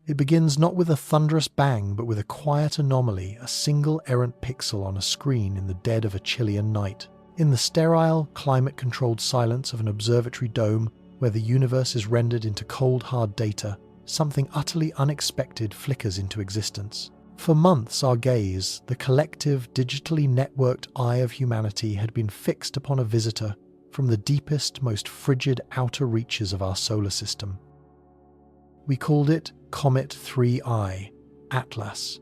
It begins not with a thunderous bang, but with a quiet anomaly, a single errant pixel on a screen in the dead of a Chilean night. In the sterile, climate-controlled silence of an observatory dome, where the universe is rendered into cold, hard data, something utterly unexpected flickers into existence. For months, our gaze, the collective, digitally networked eye of humanity, had been fixed upon a visitor from the deepest, most frigid outer reaches of our solar system. We called it Comet 3I, Atlas.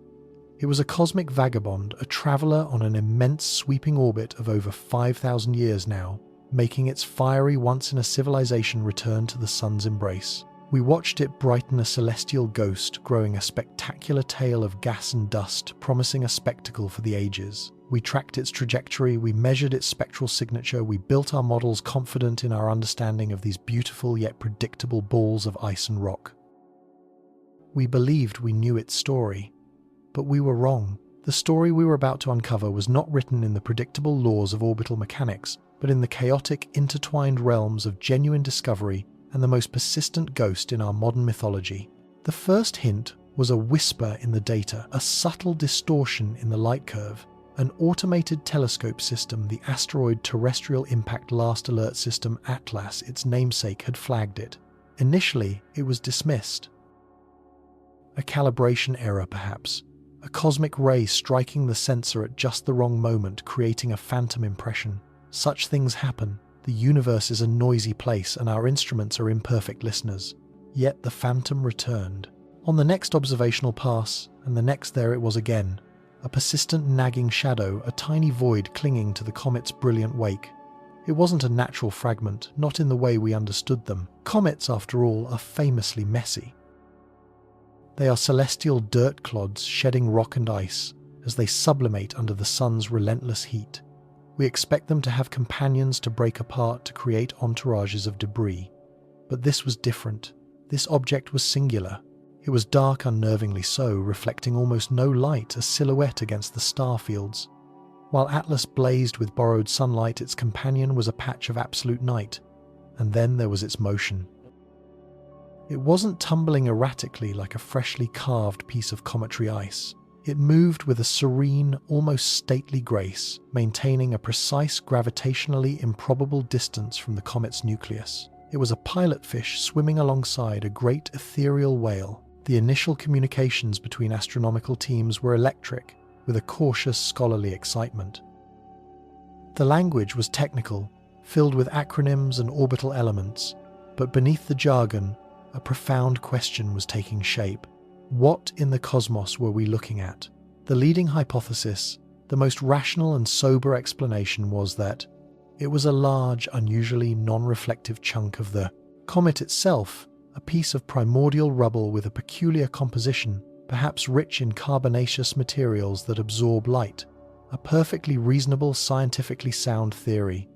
It was a cosmic vagabond, a traveller on an immense sweeping orbit of over 5,000 years now, making its fiery once-in-a-civilization return to the sun's embrace. We watched it brighten a celestial ghost, growing a spectacular tale of gas and dust, promising a spectacle for the ages. We tracked its trajectory, we measured its spectral signature, we built our models confident in our understanding of these beautiful yet predictable balls of ice and rock. We believed we knew its story, but we were wrong. The story we were about to uncover was not written in the predictable laws of orbital mechanics, but in the chaotic, intertwined realms of genuine discovery and the most persistent ghost in our modern mythology. The first hint was a whisper in the data, a subtle distortion in the light curve. An automated telescope system, the Asteroid Terrestrial Impact Last Alert System Atlas, its namesake, had flagged it. Initially, it was dismissed. A calibration error, perhaps. A cosmic ray striking the sensor at just the wrong moment, creating a phantom impression. Such things happen. The universe is a noisy place, and our instruments are imperfect listeners. Yet the phantom returned. On the next observational pass, and the next, there it was again. A persistent nagging shadow, a tiny void clinging to the comet's brilliant wake. It wasn't a natural fragment, not in the way we understood them. Comets, after all, are famously messy. They are celestial dirt clods shedding rock and ice as they sublimate under the sun's relentless heat. We expect them to have companions to break apart to create entourages of debris. But this was different. This object was singular. It was dark, unnervingly so, reflecting almost no light, a silhouette against the star fields. While Atlas blazed with borrowed sunlight, its companion was a patch of absolute night. And then there was its motion. It wasn't tumbling erratically like a freshly carved piece of cometary ice. It moved with a serene, almost stately grace, maintaining a precise, gravitationally improbable distance from the comet's nucleus. It was a pilotfish swimming alongside a great ethereal whale. The initial communications between astronomical teams were electric, with a cautious, scholarly excitement. The language was technical, filled with acronyms and orbital elements, but beneath the jargon, a profound question was taking shape. What in the cosmos were we looking at? The leading hypothesis, the most rational and sober explanation, was that it was a large, unusually non-reflective chunk of the comet itself, a piece of primordial rubble with a peculiar composition, perhaps rich in carbonaceous materials that absorb light, a perfectly reasonable, scientifically sound theory.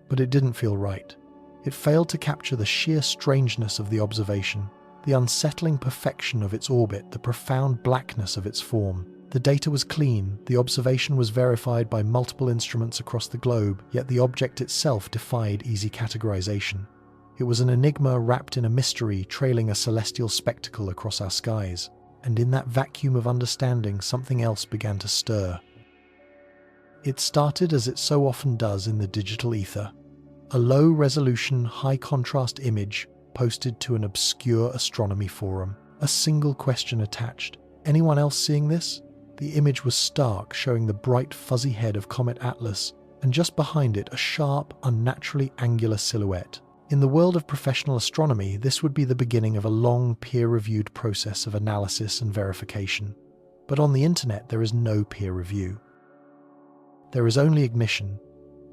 But it didn't feel right. It failed to capture the sheer strangeness of the observation, the unsettling perfection of its orbit, the profound blackness of its form. The data was clean, the observation was verified by multiple instruments across the globe, yet the object itself defied easy categorization. It was an enigma wrapped in a mystery, trailing a celestial spectacle across our skies. And in that vacuum of understanding, something else began to stir. It started as it so often does in the digital ether. A low-resolution, high-contrast image posted to an obscure astronomy forum. A single question attached. Anyone else seeing this? The image was stark, showing the bright, fuzzy head of Comet Atlas, and just behind it, a sharp, unnaturally angular silhouette. In the world of professional astronomy, this would be the beginning of a long, peer-reviewed process of analysis and verification. But on the internet, there is no peer review. There is only ignition.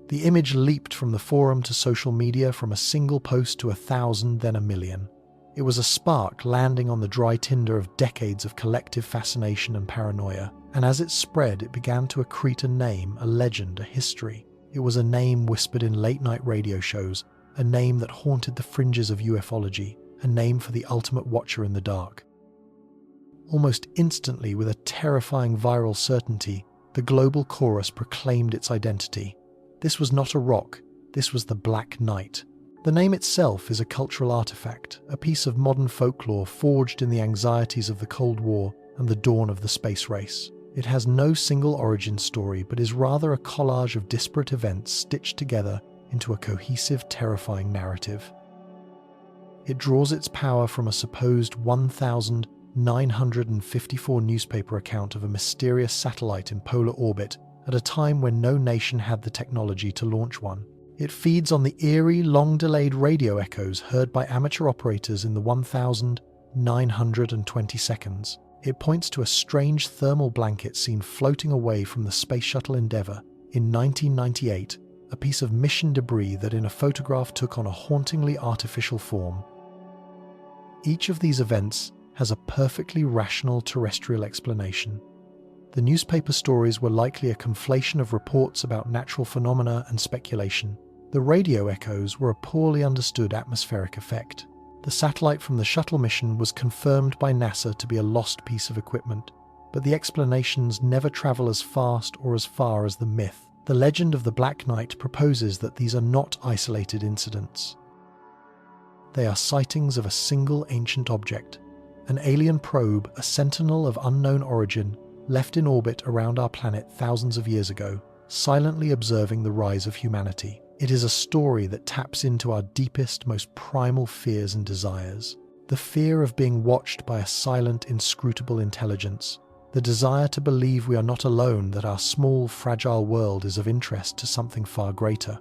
The image leaped from the forum to social media, from a single post to 1,000, then 1,000,000. It was a spark landing on the dry tinder of decades of collective fascination and paranoia. And as it spread, it began to accrete a name, a legend, a history. It was a name whispered in late-night radio shows, a name that haunted the fringes of ufology, a name for the ultimate watcher in the dark. Almost instantly, with a terrifying viral certainty, the global chorus proclaimed its identity. This was not a rock, this was the Black Knight. The name itself is a cultural artifact, a piece of modern folklore forged in the anxieties of the Cold War and the dawn of the space race. It has no single origin story, but is rather a collage of disparate events stitched together into a cohesive, terrifying narrative. It draws its power from a supposed 1,954 newspaper account of a mysterious satellite in polar orbit at a time when no nation had the technology to launch one. It feeds on the eerie, long-delayed radio echoes heard by amateur operators in the 1,920 seconds. It points to a strange thermal blanket seen floating away from the Space Shuttle Endeavour in 1998, a piece of mission debris that in a photograph took on a hauntingly artificial form. Each of these events has a perfectly rational terrestrial explanation. The newspaper stories were likely a conflation of reports about natural phenomena and speculation. The radio echoes were a poorly understood atmospheric effect. The satellite from the shuttle mission was confirmed by NASA to be a lost piece of equipment, but the explanations never travel as fast or as far as the myth. The legend of the Black Knight proposes that these are not isolated incidents. They are sightings of a single ancient object, an alien probe, a sentinel of unknown origin, left in orbit around our planet thousands of years ago, silently observing the rise of humanity. It is a story that taps into our deepest, most primal fears and desires. The fear of being watched by a silent, inscrutable intelligence. The desire to believe we are not alone, that our small, fragile world is of interest to something far greater.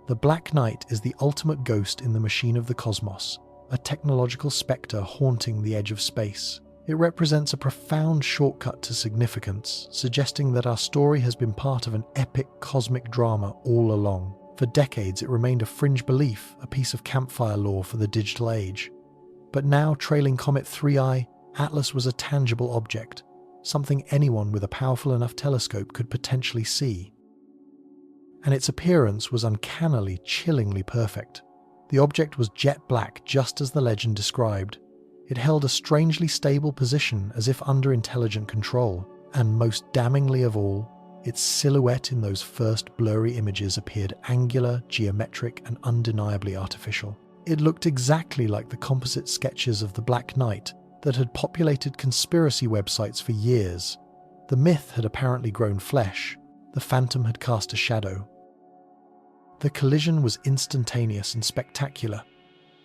The Black Knight is the ultimate ghost in the machine of the cosmos, a technological spectre haunting the edge of space. It represents a profound shortcut to significance, suggesting that our story has been part of an epic cosmic drama all along. For decades, it remained a fringe belief, a piece of campfire lore for the digital age. But now, trailing Comet 3I, Atlas was a tangible object, something anyone with a powerful enough telescope could potentially see. And its appearance was uncannily, chillingly perfect. The object was jet black, just as the legend described. It held a strangely stable position, as if under intelligent control, and most damningly of all, its silhouette in those first blurry images appeared angular, geometric, and undeniably artificial. It looked exactly like the composite sketches of the Black Knight that had populated conspiracy websites for years. The myth had apparently grown flesh. The phantom had cast a shadow. The collision was instantaneous and spectacular.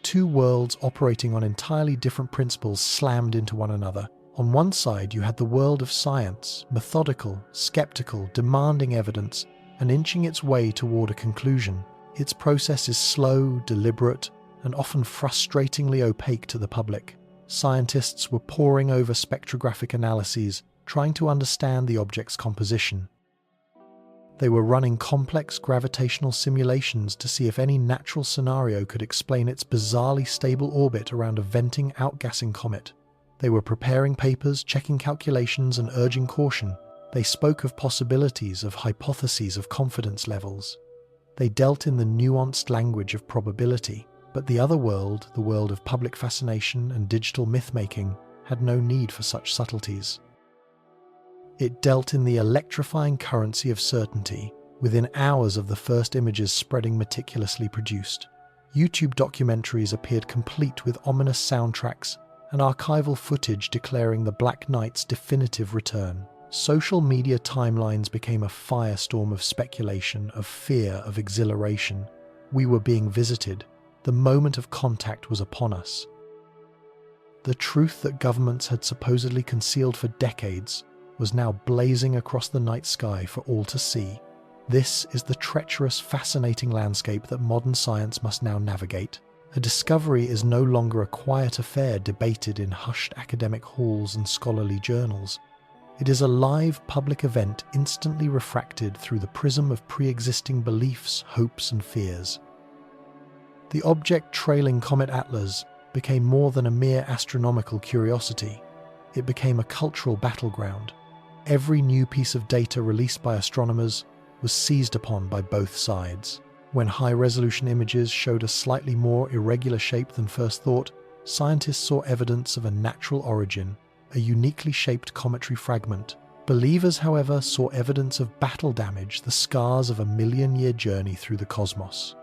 Two worlds operating on entirely different principles slammed into one another. On one side, you had the world of science, methodical, skeptical, demanding evidence, and inching its way toward a conclusion. Its process is slow, deliberate, and often frustratingly opaque to the public. Scientists were poring over spectrographic analyses, trying to understand the object's composition. They were running complex gravitational simulations to see if any natural scenario could explain its bizarrely stable orbit around a venting outgassing comet. They were preparing papers, checking calculations, and urging caution. They spoke of possibilities, of hypotheses, of confidence levels. They dealt in the nuanced language of probability. But the other world, the world of public fascination and digital myth-making, had no need for such subtleties. It dealt in the electrifying currency of certainty, within hours of the first images spreading meticulously produced. YouTube documentaries appeared complete with ominous soundtracks and archival footage declaring the Black Knight's definitive return. Social media timelines became a firestorm of speculation, of fear, of exhilaration. We were being visited. The moment of contact was upon us. The truth that governments had supposedly concealed for decades was now blazing across the night sky for all to see. This is the treacherous, fascinating landscape that modern science must now navigate. A discovery is no longer a quiet affair debated in hushed academic halls and scholarly journals. It is a live public event instantly refracted through the prism of pre-existing beliefs, hopes, and fears. The object trailing Comet Atlas became more than a mere astronomical curiosity. It became a cultural battleground. Every new piece of data released by astronomers was seized upon by both sides. When high-resolution images showed a slightly more irregular shape than first thought, scientists saw evidence of a natural origin, a uniquely shaped cometary fragment. Believers, however, saw evidence of battle damage, the scars of a million-year journey through the cosmos.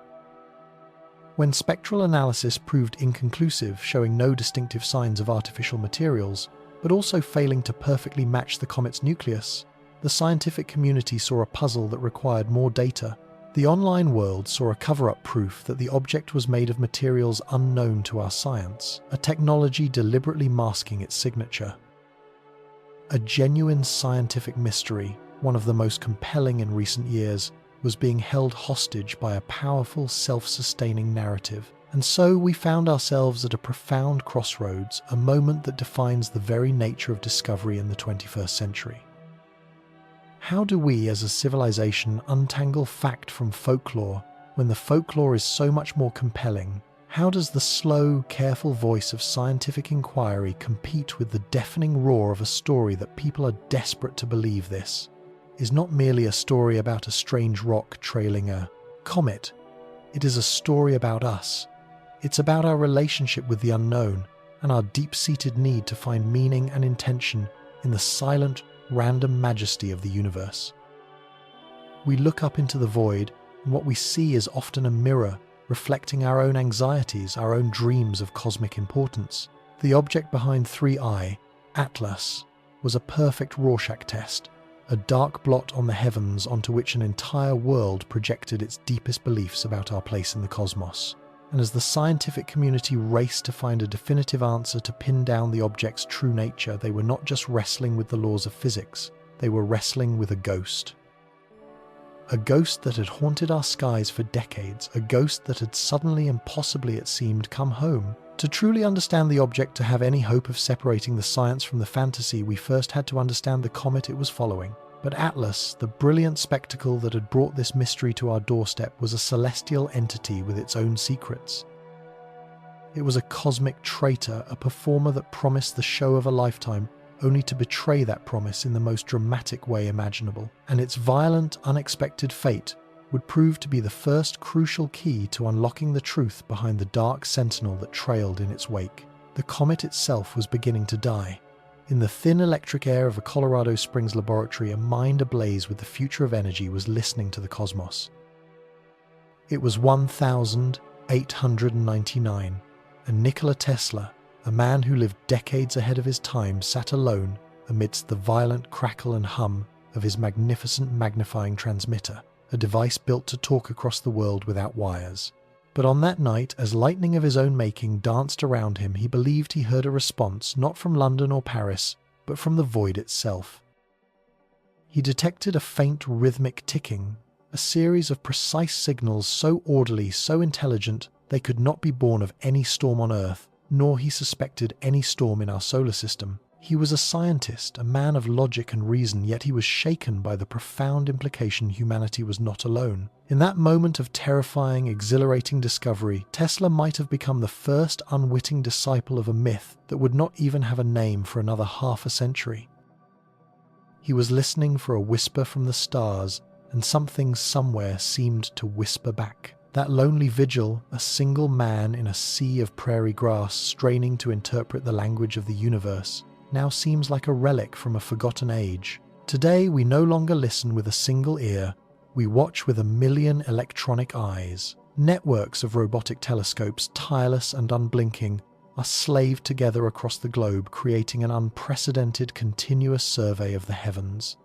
When spectral analysis proved inconclusive, showing no distinctive signs of artificial materials, but also failing to perfectly match the comet's nucleus, the scientific community saw a puzzle that required more data. The online world saw a cover-up proof that the object was made of materials unknown to our science, a technology deliberately masking its signature. A genuine scientific mystery, one of the most compelling in recent years, was being held hostage by a powerful, self-sustaining narrative. And so we found ourselves at a profound crossroads, a moment that defines the very nature of discovery in the 21st century. How do we as a civilization untangle fact from folklore when the folklore is so much more compelling? How does the slow, careful voice of scientific inquiry compete with the deafening roar of a story that people are desperate to believe this is not merely a story about a strange rock trailing a comet? It is a story about us. It's about our relationship with the unknown and our deep-seated need to find meaning and intention in the silent, random majesty of the universe. We look up into the void, and what we see is often a mirror reflecting our own anxieties, our own dreams of cosmic importance. The object behind 3i, Atlas, was a perfect Rorschach test, a dark blot on the heavens onto which an entire world projected its deepest beliefs about our place in the cosmos. And as the scientific community raced to find a definitive answer to pin down the object's true nature, they were not just wrestling with the laws of physics, they were wrestling with a ghost. A ghost that had haunted our skies for decades, a ghost that had suddenly and possibly, it seemed, come home. To truly understand the object, to have any hope of separating the science from the fantasy, we first had to understand the comet it was following. But Atlas, the brilliant spectacle that had brought this mystery to our doorstep, was a celestial entity with its own secrets. It was a cosmic traitor, a performer that promised the show of a lifetime, only to betray that promise in the most dramatic way imaginable. And its violent, unexpected fate would prove to be the first crucial key to unlocking the truth behind the dark sentinel that trailed in its wake. The comet itself was beginning to die. In the thin electric air of a Colorado Springs laboratory, a mind ablaze with the future of energy was listening to the cosmos. It was 1899, and Nikola Tesla, a man who lived decades ahead of his time, sat alone amidst the violent crackle and hum of his magnificent magnifying transmitter, a device built to talk across the world without wires. But on that night, as lightning of his own making danced around him, he believed he heard a response not from London or Paris, but from the void itself. He detected a faint rhythmic ticking, a series of precise signals so orderly, so intelligent, they could not be born of any storm on Earth, nor he suspected any storm in our solar system. He was a scientist, a man of logic and reason, yet he was shaken by the profound implication humanity was not alone. In that moment of terrifying, exhilarating discovery, Tesla might have become the first unwitting disciple of a myth that would not even have a name for another half a century. He was listening for a whisper from the stars, and something somewhere seemed to whisper back. That lonely vigil, a single man in a sea of prairie grass straining to interpret the language of the universe, now seems like a relic from a forgotten age. Today we no longer listen with a single ear, we watch with 1,000,000 electronic eyes. Networks of robotic telescopes, tireless and unblinking, are slaved together across the globe, creating an unprecedented continuous survey of the heavens.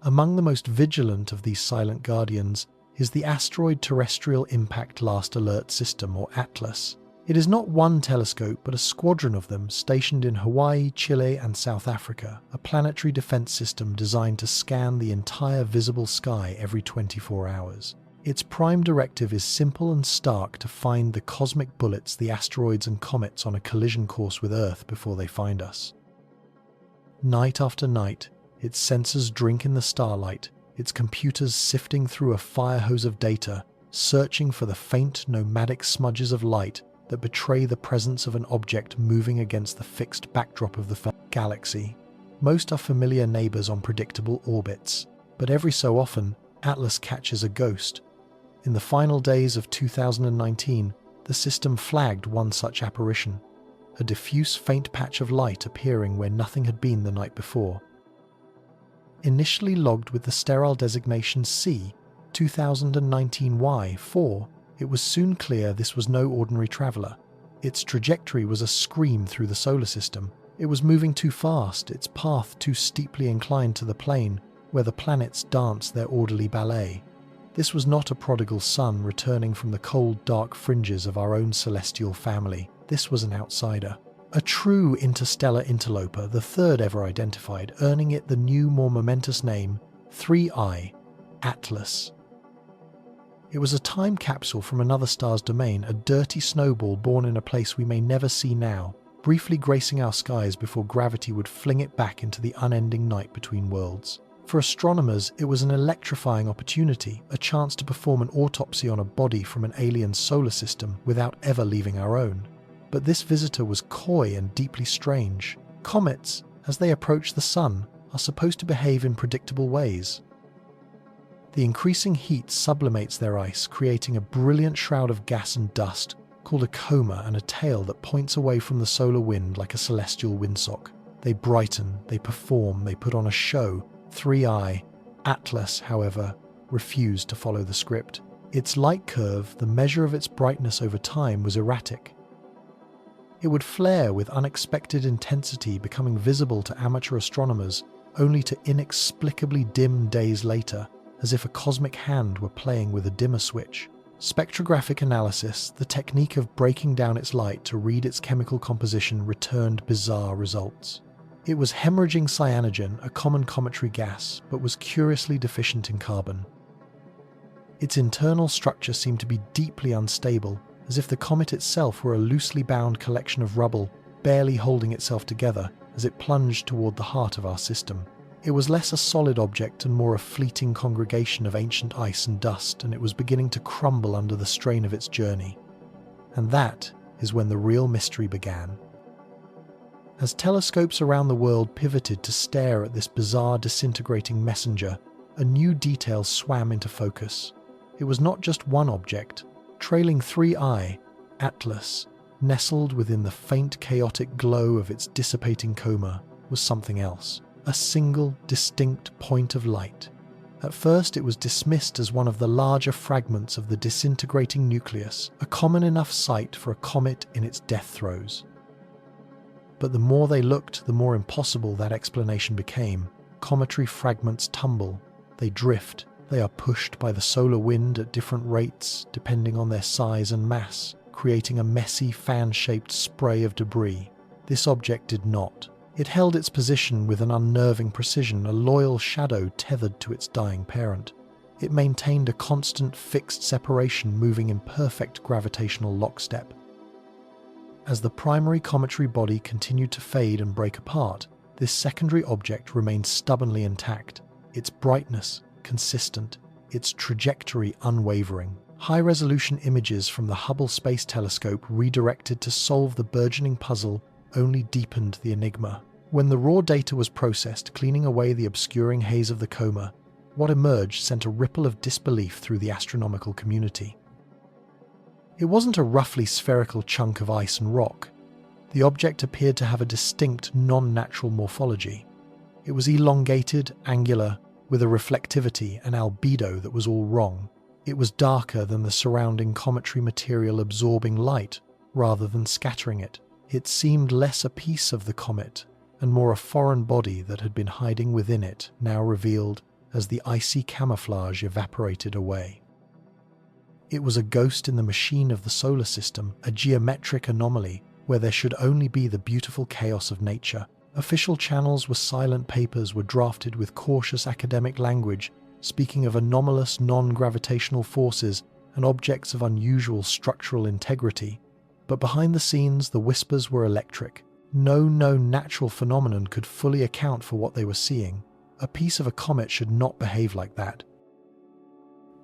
Among the most vigilant of these silent guardians is the Asteroid Terrestrial Impact Last Alert System, or ATLAS. It is not one telescope, but a squadron of them stationed in Hawaii, Chile, and South Africa, a planetary defense system designed to scan the entire visible sky every 24 hours. Its prime directive is simple and stark: to find the cosmic bullets, the asteroids and comets on a collision course with Earth before they find us. Night after night, its sensors drink in the starlight, its computers sifting through a fire hose of data, searching for the faint, nomadic smudges of light that betray the presence of an object moving against the fixed backdrop of the galaxy. Most are familiar neighbors on predictable orbits, but every so often, Atlas catches a ghost. In the final days of 2019, the system flagged one such apparition, a diffuse faint patch of light appearing where nothing had been the night before. Initially logged with the sterile designation C, 2019Y4, It was soon clear this was no ordinary traveller. Its trajectory was a scream through the solar system. It was moving too fast, its path too steeply inclined to the plane where the planets dance their orderly ballet. This was not a prodigal son returning from the cold, dark fringes of our own celestial family. This was an outsider. A true interstellar interloper, the third ever identified, earning it the new, more momentous name, 3I, Atlas. It was a time capsule from another star's domain, a dirty snowball born in a place we may never see now, briefly gracing our skies before gravity would fling it back into the unending night between worlds. For astronomers, it was an electrifying opportunity, a chance to perform an autopsy on a body from an alien solar system without ever leaving our own. But this visitor was coy and deeply strange. Comets, as they approach the sun, are supposed to behave in predictable ways. The increasing heat sublimates their ice, creating a brilliant shroud of gas and dust called a coma and a tail that points away from the solar wind like a celestial windsock. They brighten, they perform, they put on a show. 3I, Atlas, however, refused to follow the script. Its light curve, the measure of its brightness over time, was erratic. It would flare with unexpected intensity, becoming visible to amateur astronomers, only to inexplicably dim days later, as if a cosmic hand were playing with a dimmer switch. Spectrographic analysis, the technique of breaking down its light to read its chemical composition, returned bizarre results. It was hemorrhaging cyanogen, a common cometary gas, but was curiously deficient in carbon. Its internal structure seemed to be deeply unstable, as if the comet itself were a loosely bound collection of rubble, barely holding itself together as it plunged toward the heart of our system. It was less a solid object and more a fleeting congregation of ancient ice and dust, and it was beginning to crumble under the strain of its journey. And that is when the real mystery began. As telescopes around the world pivoted to stare at this bizarre disintegrating messenger, a new detail swam into focus. It was not just one object. Trailing 3I, Atlas, nestled within the faint chaotic glow of its dissipating coma, was something else. A single, distinct point of light. At first it was dismissed as one of the larger fragments of the disintegrating nucleus, a common enough sight for a comet in its death throes. But the more they looked, the more impossible that explanation became. Cometary fragments tumble, they drift, they are pushed by the solar wind at different rates depending on their size and mass, creating a messy fan-shaped spray of debris. This object did not. It held its position with an unnerving precision, a loyal shadow tethered to its dying parent. It maintained a constant fixed separation, moving in perfect gravitational lockstep. As the primary cometary body continued to fade and break apart, this secondary object remained stubbornly intact, its brightness consistent, its trajectory unwavering. High-resolution images from the Hubble Space Telescope, redirected to solve the burgeoning puzzle, only deepened the enigma. When the raw data was processed, cleaning away the obscuring haze of the coma, what emerged sent a ripple of disbelief through the astronomical community. It wasn't a roughly spherical chunk of ice and rock. The object appeared to have a distinct, non-natural morphology. It was elongated, angular, with a reflectivity and albedo that was all wrong. It was darker than the surrounding cometary material, absorbing light rather than scattering it. It seemed less a piece of the comet and more a foreign body that had been hiding within it, now revealed as the icy camouflage evaporated away. It was a ghost in the machine of the solar system, a geometric anomaly where there should only be the beautiful chaos of nature. Official channels were silent, papers were drafted with cautious academic language, speaking of anomalous non-gravitational forces and objects of unusual structural integrity. But behind the scenes, the whispers were electric. No known natural phenomenon could fully account for what they were seeing. A piece of a comet should not behave like that.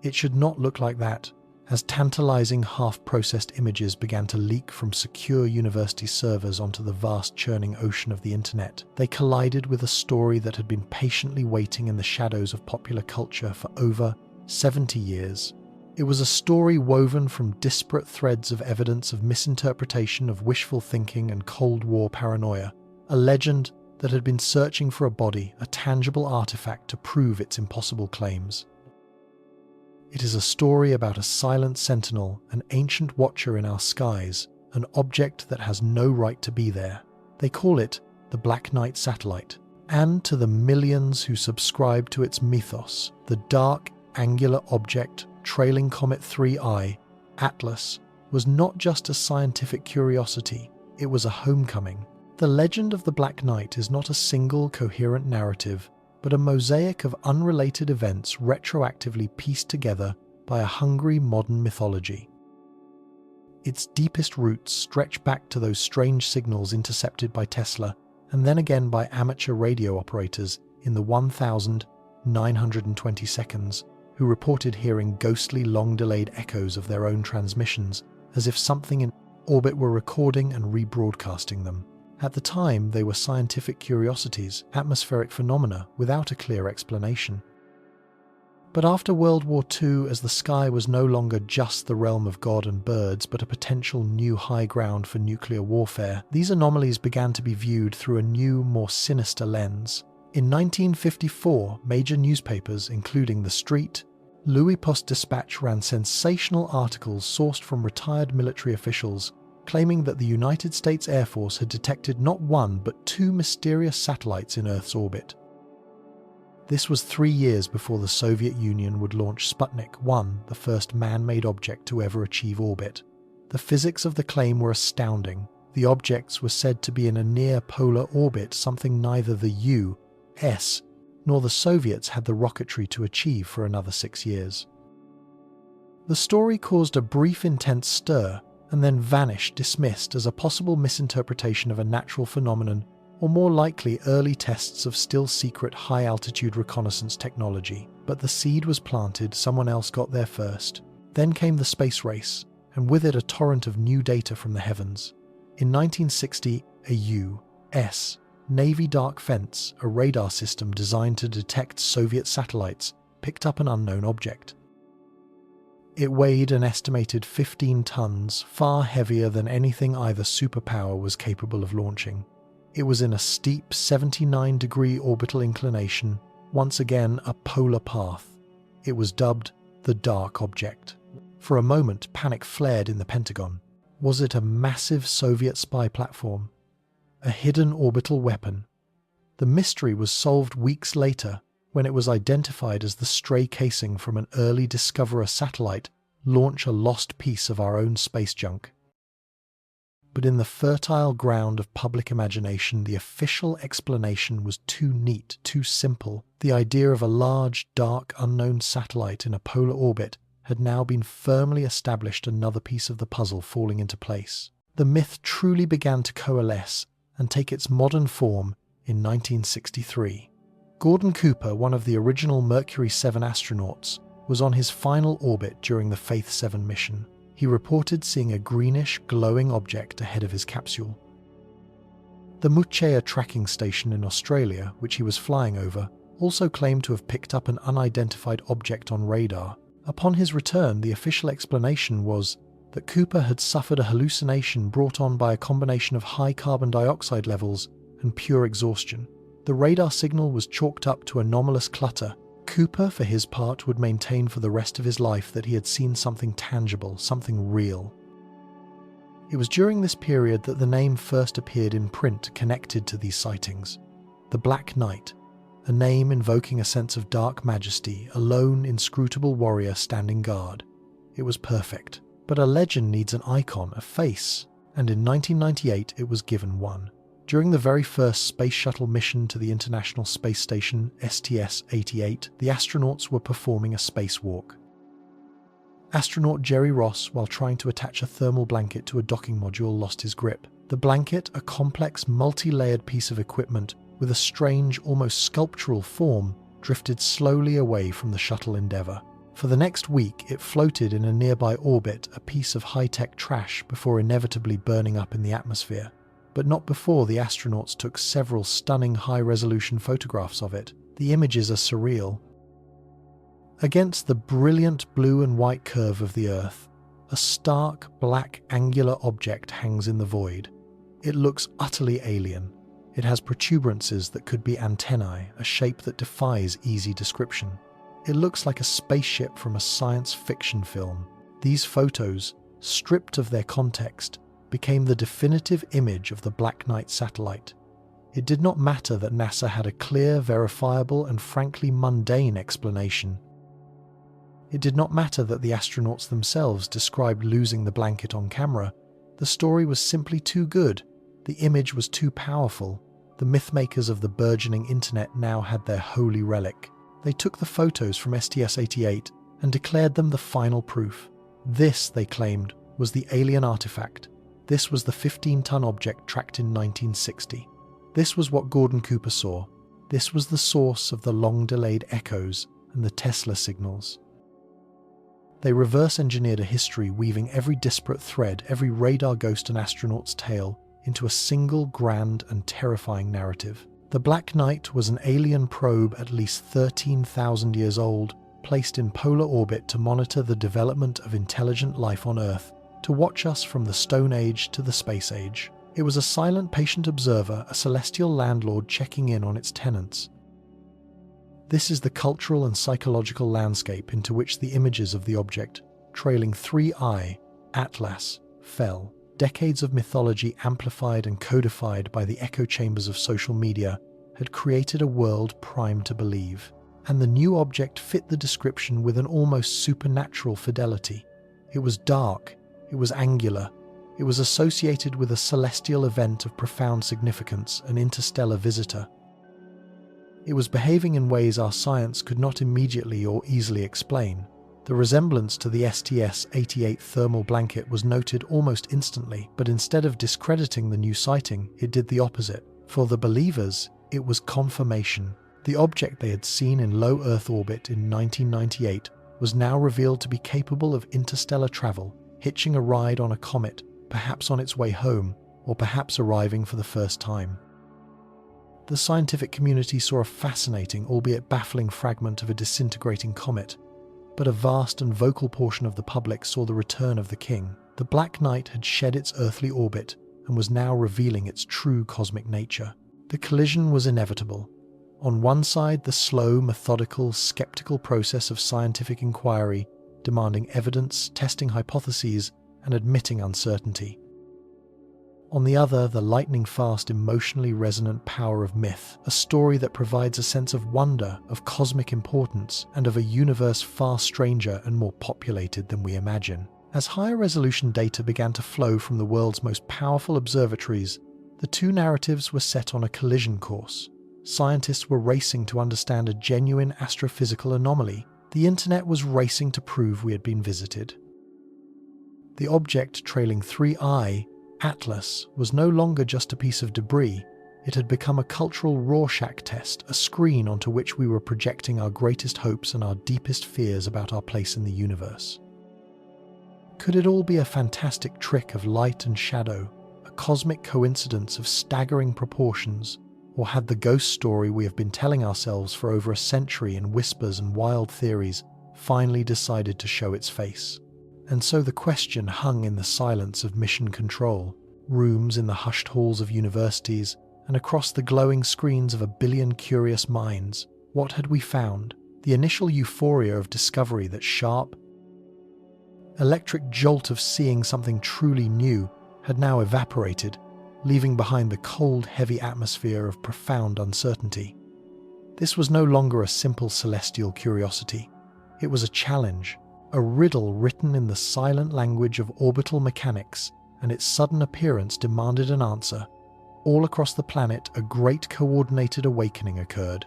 It should not look like that. As tantalizing half-processed images began to leak from secure university servers onto the vast churning ocean of the internet, they collided with a story that had been patiently waiting in the shadows of popular culture for over 70 years. It was a story woven from disparate threads of evidence of misinterpretation, of wishful thinking and Cold War paranoia, a legend that had been searching for a body, a tangible artifact to prove its impossible claims. It is a story about a silent sentinel, an ancient watcher in our skies, an object that has no right to be there. They call it the Black Knight satellite. And to the millions who subscribe to its mythos, the dark, angular object trailing Comet 3I, Atlas, was not just a scientific curiosity, it was a homecoming. The legend of the Black Knight is not a single coherent narrative, but a mosaic of unrelated events retroactively pieced together by a hungry modern mythology. Its deepest roots stretch back to those strange signals intercepted by Tesla, and then again by amateur radio operators in the 1,920 seconds, who reported hearing ghostly long-delayed echoes of their own transmissions, as if something in orbit were recording and rebroadcasting them. At the time, they were scientific curiosities, atmospheric phenomena without a clear explanation. But after World War II, as the sky was no longer just the realm of God and birds, but a potential new high ground for nuclear warfare, these anomalies began to be viewed through a new, more sinister lens. In 1954, major newspapers, including The Street, Louis Post-Dispatch, ran sensational articles sourced from retired military officials, claiming that the United States Air Force had detected not one but two mysterious satellites in Earth's orbit. This was 3 years before the Soviet Union would launch Sputnik 1, the first man-made object to ever achieve orbit. The physics of the claim were astounding. The objects were said to be in a near-polar orbit, something neither the U.S. nor the Soviets had the rocketry to achieve for another 6 years. The story caused a brief intense stir, and then vanished, dismissed as a possible misinterpretation of a natural phenomenon, or more likely early tests of still-secret high-altitude reconnaissance technology. But the seed was planted, someone else got there first. Then came the space race, and with it a torrent of new data from the heavens. In 1960, a U.S. Navy dark fence, a radar system designed to detect Soviet satellites, picked up an unknown object. It weighed an estimated 15 tons, far heavier than anything either superpower was capable of launching. It was in a steep 79-degree orbital inclination, once again a polar path. It was dubbed the Dark Object. For a moment, panic flared in the Pentagon. Was it a massive Soviet spy platform? A hidden orbital weapon? The mystery was solved weeks later, when it was identified as the stray casing from an early Discoverer satellite launch a lost piece of our own space junk. But in the fertile ground of public imagination, the official explanation was too neat, too simple. The idea of a large, dark, unknown satellite in a polar orbit had now been firmly established, another piece of the puzzle falling into place. The myth truly began to coalesce and take its modern form in 1963. Gordon Cooper, one of the original Mercury 7 astronauts, was on his final orbit during the Faith 7 mission. He reported seeing a greenish, glowing object ahead of his capsule. The Muchea tracking station in Australia, which he was flying over, also claimed to have picked up an unidentified object on radar. Upon his return, the official explanation was that Cooper had suffered a hallucination brought on by a combination of high carbon dioxide levels and pure exhaustion. The radar signal was chalked up to anomalous clutter. Cooper, for his part, would maintain for the rest of his life that he had seen something tangible, something real. It was during this period that the name first appeared in print connected to these sightings. The Black Knight, a name invoking a sense of dark majesty, a lone, inscrutable warrior standing guard. It was perfect. But a legend needs an icon, a face, and in 1998 it was given one. During the very first Space Shuttle mission to the International Space Station, STS-88, the astronauts were performing a spacewalk. Astronaut Jerry Ross, while trying to attach a thermal blanket to a docking module, lost his grip. The blanket, a complex, multi-layered piece of equipment with a strange, almost sculptural form, drifted slowly away from the shuttle Endeavour. For the next week, it floated in a nearby orbit, a piece of high-tech trash, before inevitably burning up in the atmosphere. But not before the astronauts took several stunning high-resolution photographs of it. The images are surreal. Against the brilliant blue and white curve of the Earth, a stark, black, angular object hangs in the void. It looks utterly alien. It has protuberances that could be antennae, a shape that defies easy description. It looks like a spaceship from a science fiction film. These photos, stripped of their context, became the definitive image of the Black Knight satellite. It did not matter that NASA had a clear, verifiable, and frankly mundane explanation. It did not matter that the astronauts themselves described losing the blanket on camera. The story was simply too good. The image was too powerful. The mythmakers of the burgeoning internet now had their holy relic. They took the photos from STS-88 and declared them the final proof. This, they claimed, was the alien artifact. This was the 15-ton object tracked in 1960. This was what Gordon Cooper saw. This was the source of the long-delayed echoes and the Tesla signals. They reverse-engineered a history weaving every disparate thread, every radar ghost and astronaut's tale, into a single grand and terrifying narrative. The Black Knight was an alien probe at least 13,000 years old, placed in polar orbit to monitor the development of intelligent life on Earth, to watch us from the Stone Age to the Space Age. It was a silent, patient observer, a celestial landlord checking in on its tenants. This is the cultural and psychological landscape into which the images of the object, trailing 3I, Atlas, fell. Decades of mythology amplified and codified by the echo chambers of social media had created a world primed to believe. And the new object fit the description with an almost supernatural fidelity. It was dark, it was angular, it was associated with a celestial event of profound significance, an interstellar visitor. It was behaving in ways our science could not immediately or easily explain. The resemblance to the STS-88 thermal blanket was noted almost instantly, but instead of discrediting the new sighting, it did the opposite. For the believers, it was confirmation. The object they had seen in low Earth orbit in 1998 was now revealed to be capable of interstellar travel, hitching a ride on a comet, perhaps on its way home, or perhaps arriving for the first time. The scientific community saw a fascinating, albeit baffling fragment of a disintegrating comet, but a vast and vocal portion of the public saw the return of the king. The Black Knight had shed its earthly orbit and was now revealing its true cosmic nature. The collision was inevitable. On one side, the slow, methodical, skeptical process of scientific inquiry, demanding evidence, testing hypotheses, and admitting uncertainty. On the other, the lightning-fast, emotionally resonant power of myth, a story that provides a sense of wonder, of cosmic importance, and of a universe far stranger and more populated than we imagine. As higher-resolution data began to flow from the world's most powerful observatories, the two narratives were set on a collision course. Scientists were racing to understand a genuine astrophysical anomaly. The internet was racing to prove we had been visited. The object trailing 3I, Atlas, was no longer just a piece of debris. It had become a cultural Rorschach test, a screen onto which we were projecting our greatest hopes and our deepest fears about our place in the universe. Could it all be a fantastic trick of light and shadow, a cosmic coincidence of staggering proportions, or had the ghost story we have been telling ourselves for over a century in whispers and wild theories finally decided to show its face? And so the question hung in the silence of mission control, rooms in the hushed halls of universities, and across the glowing screens of a billion curious minds. What had we found? The initial euphoria of discovery, that sharp, electric jolt of seeing something truly new, had now evaporated, leaving behind the cold, heavy atmosphere of profound uncertainty. This was no longer a simple celestial curiosity. It was a challenge, a riddle written in the silent language of orbital mechanics, and its sudden appearance demanded an answer. All across the planet, a great coordinated awakening occurred.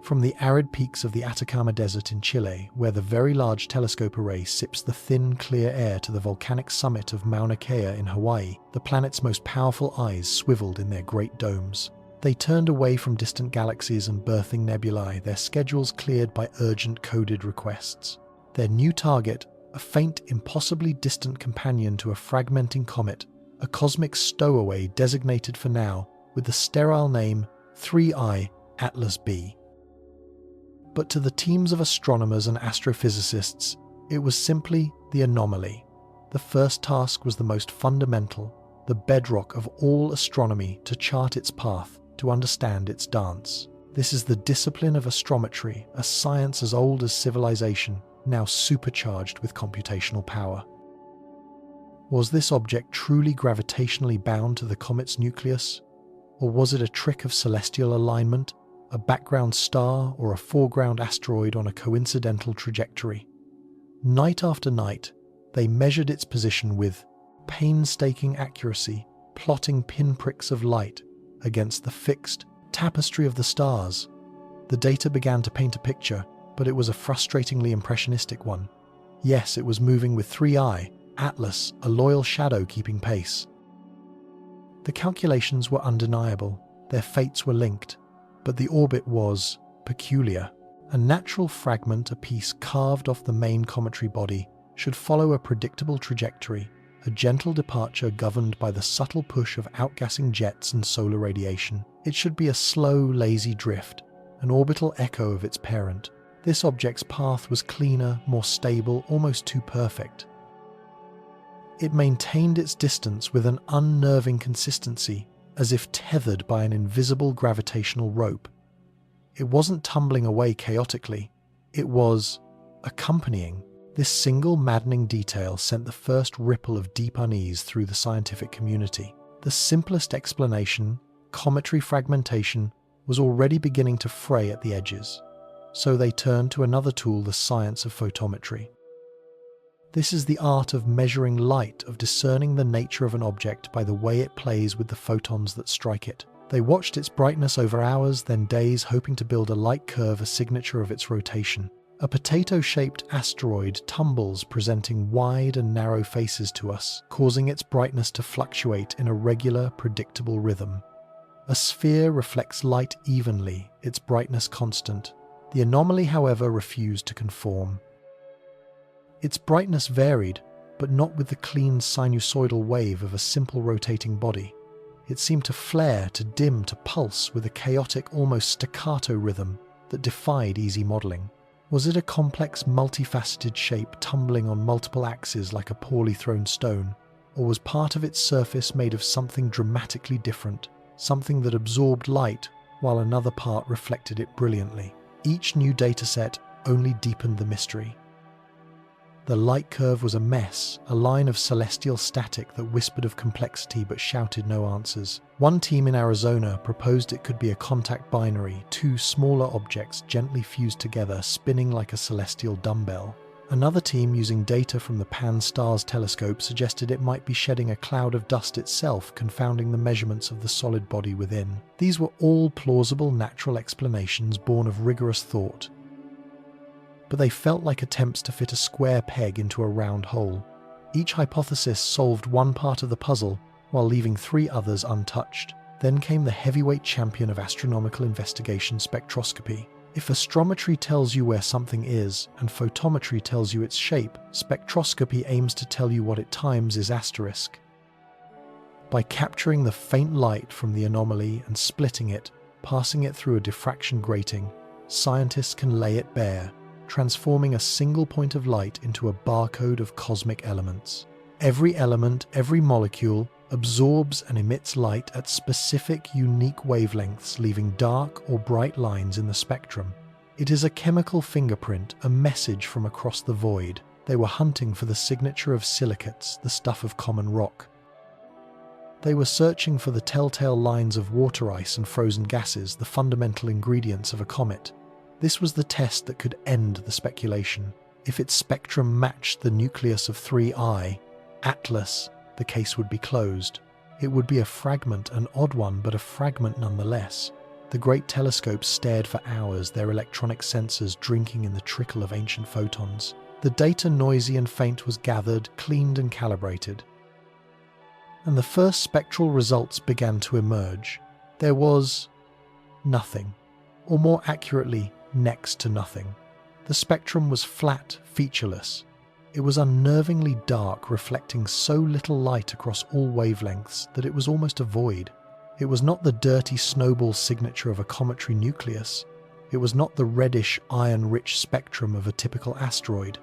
From the arid peaks of the Atacama Desert in Chile, where the Very Large Telescope Array sips the thin, clear air, to the volcanic summit of Mauna Kea in Hawaii, the planet's most powerful eyes swiveled in their great domes. They turned away from distant galaxies and birthing nebulae, their schedules cleared by urgent coded requests. Their new target, a faint, impossibly distant companion to a fragmenting comet, a cosmic stowaway designated for now with the sterile name 3I Atlas b. But to the teams of astronomers and astrophysicists, it was simply the anomaly. The first task was the most fundamental, the bedrock of all astronomy, to chart its path, to understand its dance. This is the discipline of astrometry, a science as old as civilization, now supercharged with computational power. Was this object truly gravitationally bound to the comet's nucleus? Or was it a trick of celestial alignment, a background star or a foreground asteroid on a coincidental trajectory? Night after night, they measured its position with painstaking accuracy, plotting pinpricks of light against the fixed tapestry of the stars. The data began to paint a picture, but it was a frustratingly impressionistic one. Yes, it was moving with 3i, Atlas, a loyal shadow keeping pace. The calculations were undeniable, their fates were linked, but the orbit was peculiar. A natural fragment, a piece carved off the main cometary body, should follow a predictable trajectory, a gentle departure governed by the subtle push of outgassing jets and solar radiation. It should be a slow, lazy drift, an orbital echo of its parent. This object's path was cleaner, more stable, almost too perfect. It maintained its distance with an unnerving consistency, as if tethered by an invisible gravitational rope. It wasn't tumbling away chaotically, it was accompanying. This single maddening detail sent the first ripple of deep unease through the scientific community. The simplest explanation, cometary fragmentation, was already beginning to fray at the edges. So they turned to another tool, the science of photometry. This is the art of measuring light, of discerning the nature of an object by the way it plays with the photons that strike it. They watched its brightness over hours, then days, hoping to build a light curve, a signature of its rotation. A potato-shaped asteroid tumbles, presenting wide and narrow faces to us, causing its brightness to fluctuate in a regular, predictable rhythm. A sphere reflects light evenly, its brightness constant. The anomaly, however, refused to conform. Its brightness varied, but not with the clean sinusoidal wave of a simple rotating body. It seemed to flare, to dim, to pulse with a chaotic, almost staccato rhythm that defied easy modelling. Was it a complex, multifaceted shape tumbling on multiple axes like a poorly thrown stone, or was part of its surface made of something dramatically different, something that absorbed light while another part reflected it brilliantly? Each new dataset only deepened the mystery. The light curve was a mess, a line of celestial static that whispered of complexity but shouted no answers. One team in Arizona proposed it could be a contact binary, two smaller objects gently fused together, spinning like a celestial dumbbell. Another team, using data from the Pan-STARRS telescope, suggested it might be shedding a cloud of dust itself, confounding the measurements of the solid body within. These were all plausible, natural explanations born of rigorous thought, but they felt like attempts to fit a square peg into a round hole. Each hypothesis solved one part of the puzzle while leaving three others untouched. Then came the heavyweight champion of astronomical investigation, spectroscopy. If astrometry tells you where something is and photometry tells you its shape, spectroscopy aims to tell you what it times is asterisk. By capturing the faint light from the anomaly and splitting it, passing it through a diffraction grating, scientists can lay it bare, transforming a single point of light into a barcode of cosmic elements. Every element, every molecule, absorbs and emits light at specific, unique wavelengths, leaving dark or bright lines in the spectrum. It is a chemical fingerprint, a message from across the void. They were hunting for the signature of silicates, the stuff of common rock. They were searching for the telltale lines of water ice and frozen gases, the fundamental ingredients of a comet. This was the test that could end the speculation. If its spectrum matched the nucleus of 3i, Atlas, the case would be closed. It would be a fragment, an odd one, but a fragment nonetheless. The great telescopes stared for hours, their electronic sensors drinking in the trickle of ancient photons. The data, noisy and faint, was gathered, cleaned and calibrated. And the first spectral results began to emerge. There was nothing, or more accurately, next to nothing. The spectrum was flat, featureless. It was unnervingly dark, reflecting so little light across all wavelengths that it was almost a void. It was not the dirty snowball signature of a cometary nucleus. It was not the reddish, iron-rich spectrum of a typical asteroid.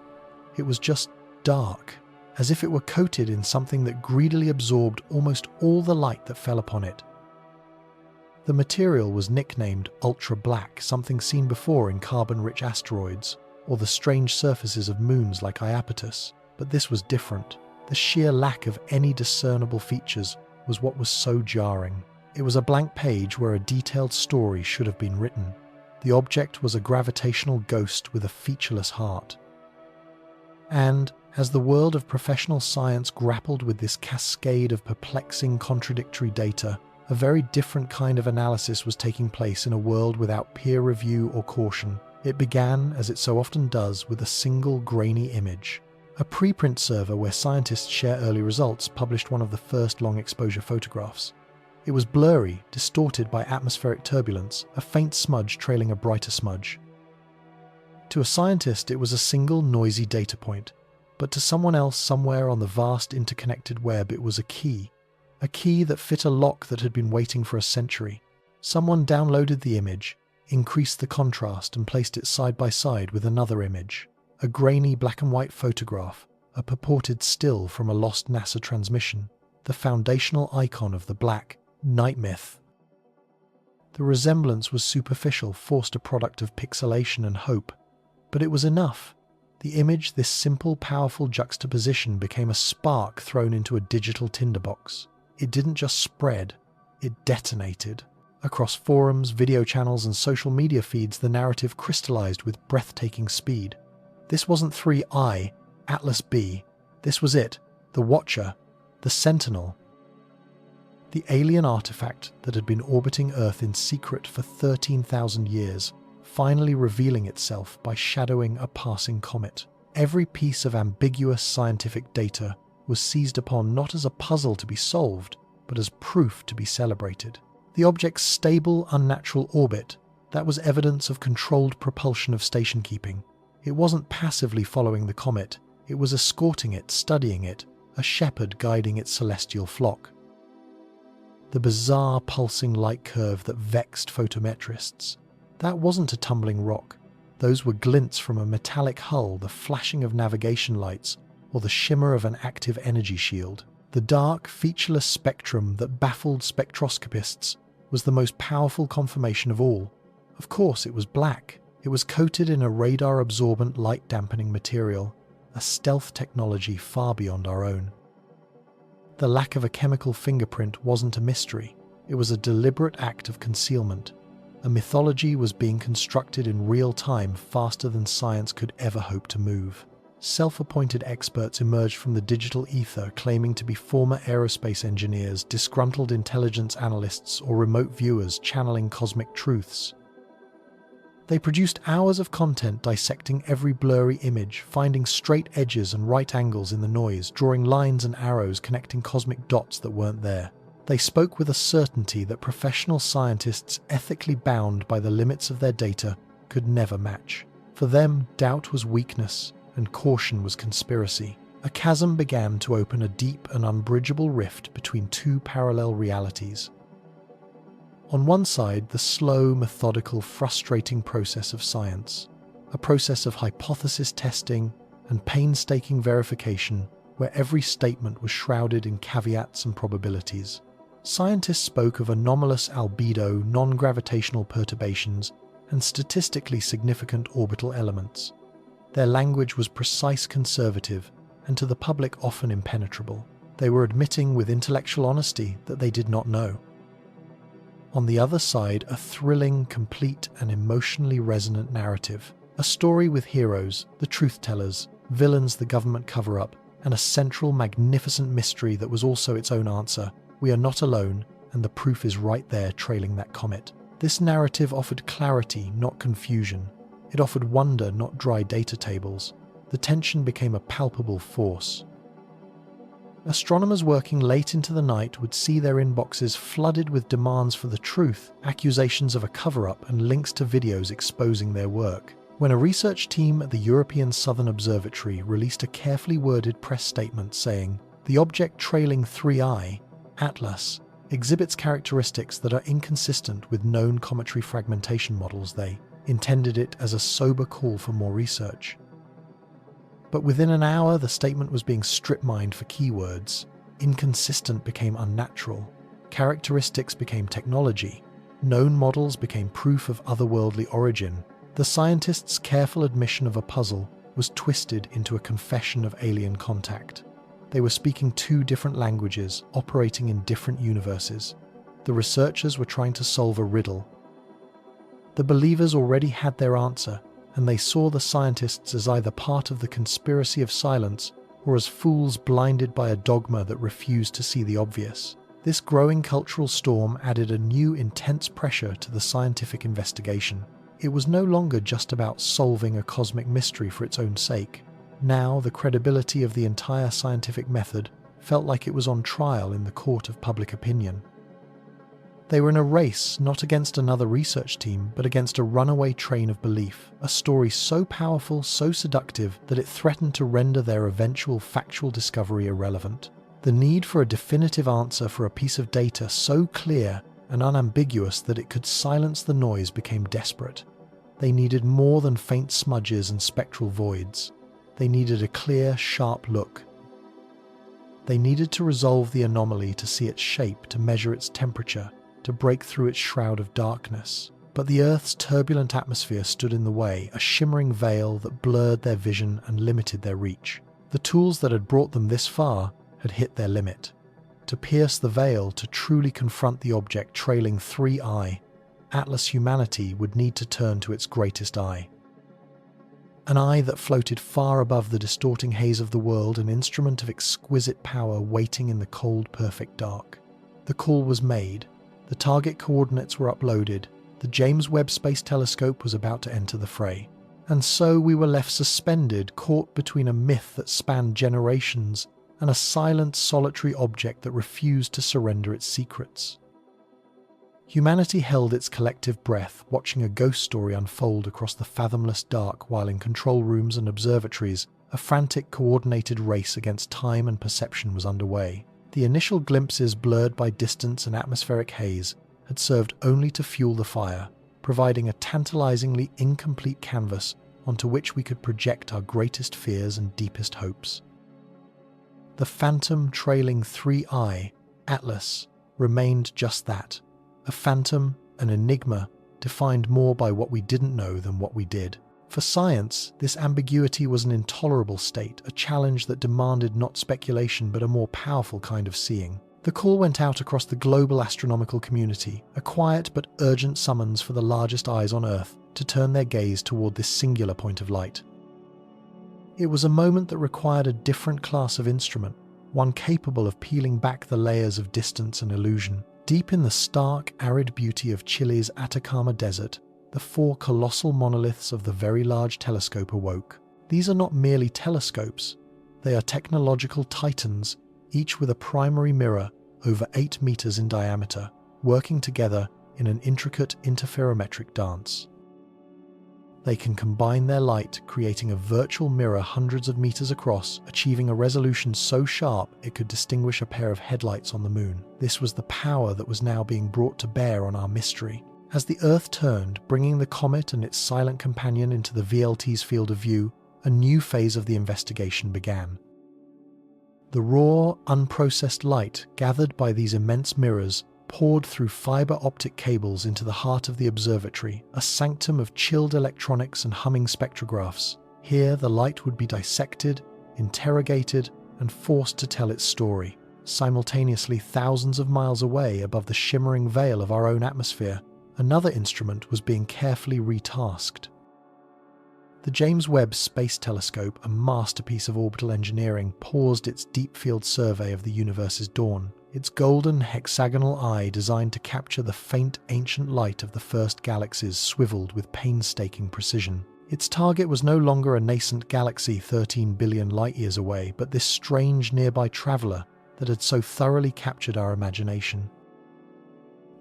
It was just dark, as if it were coated in something that greedily absorbed almost all the light that fell upon it. The material was nicknamed ultra-black, something seen before in carbon-rich asteroids, or the strange surfaces of moons like Iapetus. But this was different. The sheer lack of any discernible features was what was so jarring. It was a blank page where a detailed story should have been written. The object was a gravitational ghost with a featureless heart. And, as the world of professional science grappled with this cascade of perplexing, contradictory data, a very different kind of analysis was taking place in a world without peer review or caution. It began, as it so often does, with a single grainy image. A preprint server where scientists share early results published one of the first long-exposure photographs. It was blurry, distorted by atmospheric turbulence, a faint smudge trailing a brighter smudge. To a scientist, it was a single noisy data point, but to someone else somewhere on the vast interconnected web it was a key that fit a lock that had been waiting for a century. Someone downloaded the image, increased the contrast and placed it side by side with another image. A grainy black and white photograph, a purported still from a lost NASA transmission, the foundational icon of the black night myth. The resemblance was superficial, forced a product of pixelation and hope, but it was enough. The image, this simple, powerful juxtaposition, became a spark thrown into a digital tinderbox. It didn't just spread, it detonated. Across forums, video channels, and social media feeds, the narrative crystallized with breathtaking speed. This wasn't 3I, Atlas B. This was it, the Watcher, the Sentinel. The alien artifact that had been orbiting Earth in secret for 13,000 years, finally revealing itself by shadowing a passing comet. Every piece of ambiguous scientific data was seized upon not as a puzzle to be solved, but as proof to be celebrated. The object's stable, unnatural orbit, that was evidence of controlled propulsion of station keeping. It wasn't passively following the comet, it was escorting it, studying it, a shepherd guiding its celestial flock. The bizarre pulsing light curve that vexed photometrists. That wasn't a tumbling rock. Those were glints from a metallic hull, the flashing of navigation lights, or the shimmer of an active energy shield. The dark, featureless spectrum that baffled spectroscopists was the most powerful confirmation of all. Of course, it was black. It was coated in a radar-absorbent, light-dampening material, a stealth technology far beyond our own. The lack of a chemical fingerprint wasn't a mystery. It was a deliberate act of concealment. A mythology was being constructed in real time, faster than science could ever hope to move. Self-appointed experts emerged from the digital ether, claiming to be former aerospace engineers, disgruntled intelligence analysts, or remote viewers channeling cosmic truths. They produced hours of content dissecting every blurry image, finding straight edges and right angles in the noise, drawing lines and arrows connecting cosmic dots that weren't there. They spoke with a certainty that professional scientists, ethically bound by the limits of their data, could never match. For them, doubt was weakness, and caution was conspiracy. A chasm began to open a deep and unbridgeable rift between two parallel realities. On one side, the slow, methodical, frustrating process of science, a process of hypothesis testing and painstaking verification where every statement was shrouded in caveats and probabilities. Scientists spoke of anomalous albedo, non-gravitational perturbations, and statistically significant orbital elements. Their language was precise, conservative, and to the public often impenetrable. They were admitting with intellectual honesty that they did not know. On the other side, a thrilling, complete, and emotionally resonant narrative. A story with heroes, the truth-tellers, villains, the government cover-up, and a central, magnificent mystery that was also its own answer. We are not alone, and the proof is right there trailing that comet. This narrative offered clarity, not confusion. It offered wonder, not dry data tables. The tension became a palpable force. Astronomers working late into the night would see their inboxes flooded with demands for the truth, accusations of a cover-up, and links to videos exposing their work. When a research team at the European Southern Observatory released a carefully worded press statement saying, "The object trailing 3I, Atlas, exhibits characteristics that are inconsistent with known cometary fragmentation models," they intended it as a sober call for more research. But within an hour, the statement was being strip-mined for keywords. Inconsistent became unnatural. Characteristics became technology. Known models became proof of otherworldly origin. The scientists' careful admission of a puzzle was twisted into a confession of alien contact. They were speaking two different languages, operating in different universes. The researchers were trying to solve a riddle. The believers already had their answer, and they saw the scientists as either part of the conspiracy of silence or as fools blinded by a dogma that refused to see the obvious. This growing cultural storm added a new intense pressure to the scientific investigation. It was no longer just about solving a cosmic mystery for its own sake. Now the credibility of the entire scientific method felt like it was on trial in the court of public opinion. They were in a race not against another research team, but against a runaway train of belief, a story so powerful, so seductive, that it threatened to render their eventual factual discovery irrelevant. The need for a definitive answer for a piece of data so clear and unambiguous that it could silence the noise became desperate. They needed more than faint smudges and spectral voids. They needed a clear, sharp look. They needed to resolve the anomaly, to see its shape, to measure its temperature, to break through its shroud of darkness. But the Earth's turbulent atmosphere stood in the way, a shimmering veil that blurred their vision and limited their reach. The tools that had brought them this far had hit their limit. To pierce the veil, to truly confront the object trailing 3I, Atlas humanity would need to turn to its greatest eye. An eye that floated far above the distorting haze of the world, an instrument of exquisite power waiting in the cold, perfect dark. The call was made. The target coordinates were uploaded. The James Webb Space Telescope was about to enter the fray. And so we were left suspended, caught between a myth that spanned generations and a silent, solitary object that refused to surrender its secrets. Humanity held its collective breath, watching a ghost story unfold across the fathomless dark, while in control rooms and observatories, a frantic, coordinated race against time and perception was underway. The initial glimpses, blurred by distance and atmospheric haze, had served only to fuel the fire, providing a tantalizingly incomplete canvas onto which we could project our greatest fears and deepest hopes. The phantom trailing 3I, Atlas, remained just that, a phantom, an enigma, defined more by what we didn't know than what we did. For science, this ambiguity was an intolerable state, a challenge that demanded not speculation but a more powerful kind of seeing. The call went out across the global astronomical community, a quiet but urgent summons for the largest eyes on Earth to turn their gaze toward this singular point of light. It was a moment that required a different class of instrument, one capable of peeling back the layers of distance and illusion. Deep in the stark, arid beauty of Chile's Atacama Desert, the four colossal monoliths of the Very Large Telescope awoke. These are not merely telescopes, they are technological titans, each with a primary mirror over 8 meters in diameter, working together in an intricate interferometric dance. They can combine their light, creating a virtual mirror hundreds of meters across, achieving a resolution so sharp it could distinguish a pair of headlights on the moon. This was the power that was now being brought to bear on our mystery. As the Earth turned, bringing the comet and its silent companion into the VLT's field of view, a new phase of the investigation began. The raw, unprocessed light gathered by these immense mirrors poured through fiber optic cables into the heart of the observatory, a sanctum of chilled electronics and humming spectrographs. Here, the light would be dissected, interrogated, and forced to tell its story. Simultaneously, thousands of miles away above the shimmering veil of our own atmosphere, another instrument was being carefully retasked. The James Webb Space Telescope, a masterpiece of orbital engineering, paused its deep-field survey of the universe's dawn, its golden hexagonal eye designed to capture the faint ancient light of the first galaxies swiveled with painstaking precision. Its target was no longer a nascent galaxy 13 billion light-years away, but this strange nearby traveller that had so thoroughly captured our imagination.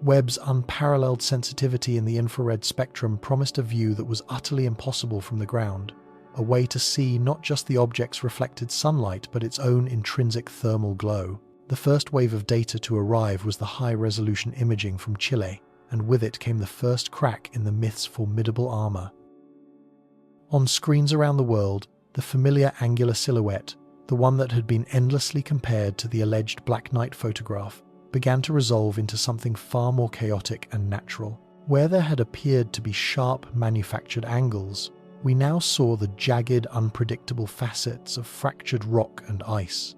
Webb's unparalleled sensitivity in the infrared spectrum promised a view that was utterly impossible from the ground, a way to see not just the object's reflected sunlight but its own intrinsic thermal glow. The first wave of data to arrive was the high-resolution imaging from Chile, and with it came the first crack in the myth's formidable armour. On screens around the world, the familiar angular silhouette, the one that had been endlessly compared to the alleged Black Knight photograph, began to resolve into something far more chaotic and natural. Where there had appeared to be sharp, manufactured angles, we now saw the jagged, unpredictable facets of fractured rock and ice.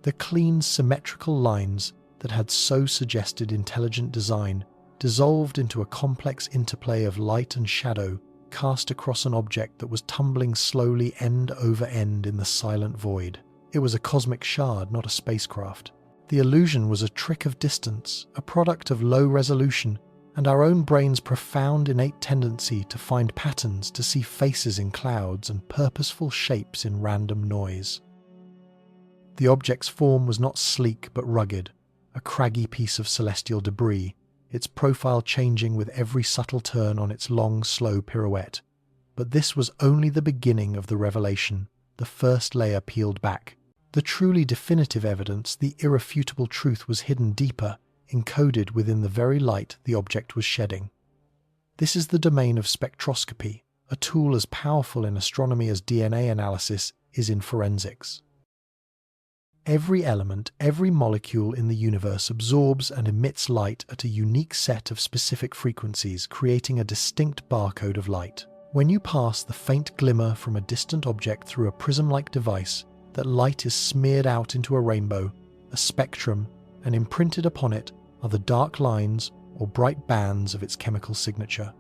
The clean, symmetrical lines that had so suggested intelligent design dissolved into a complex interplay of light and shadow cast across an object that was tumbling slowly end over end in the silent void. It was a cosmic shard, not a spacecraft. The illusion was a trick of distance, a product of low resolution, and our own brain's profound innate tendency to find patterns, to see faces in clouds and purposeful shapes in random noise. The object's form was not sleek but rugged, a craggy piece of celestial debris, its profile changing with every subtle turn on its long, slow pirouette. But this was only the beginning of the revelation, the first layer peeled back. The truly definitive evidence, the irrefutable truth, was hidden deeper, encoded within the very light the object was shedding. This is the domain of spectroscopy, a tool as powerful in astronomy as DNA analysis is in forensics. Every element, every molecule in the universe absorbs and emits light at a unique set of specific frequencies, creating a distinct barcode of light. When you pass the faint glimmer from a distant object through a prism-like device, that light is smeared out into a rainbow, a spectrum, and imprinted upon it are the dark lines or bright bands of its chemical signature.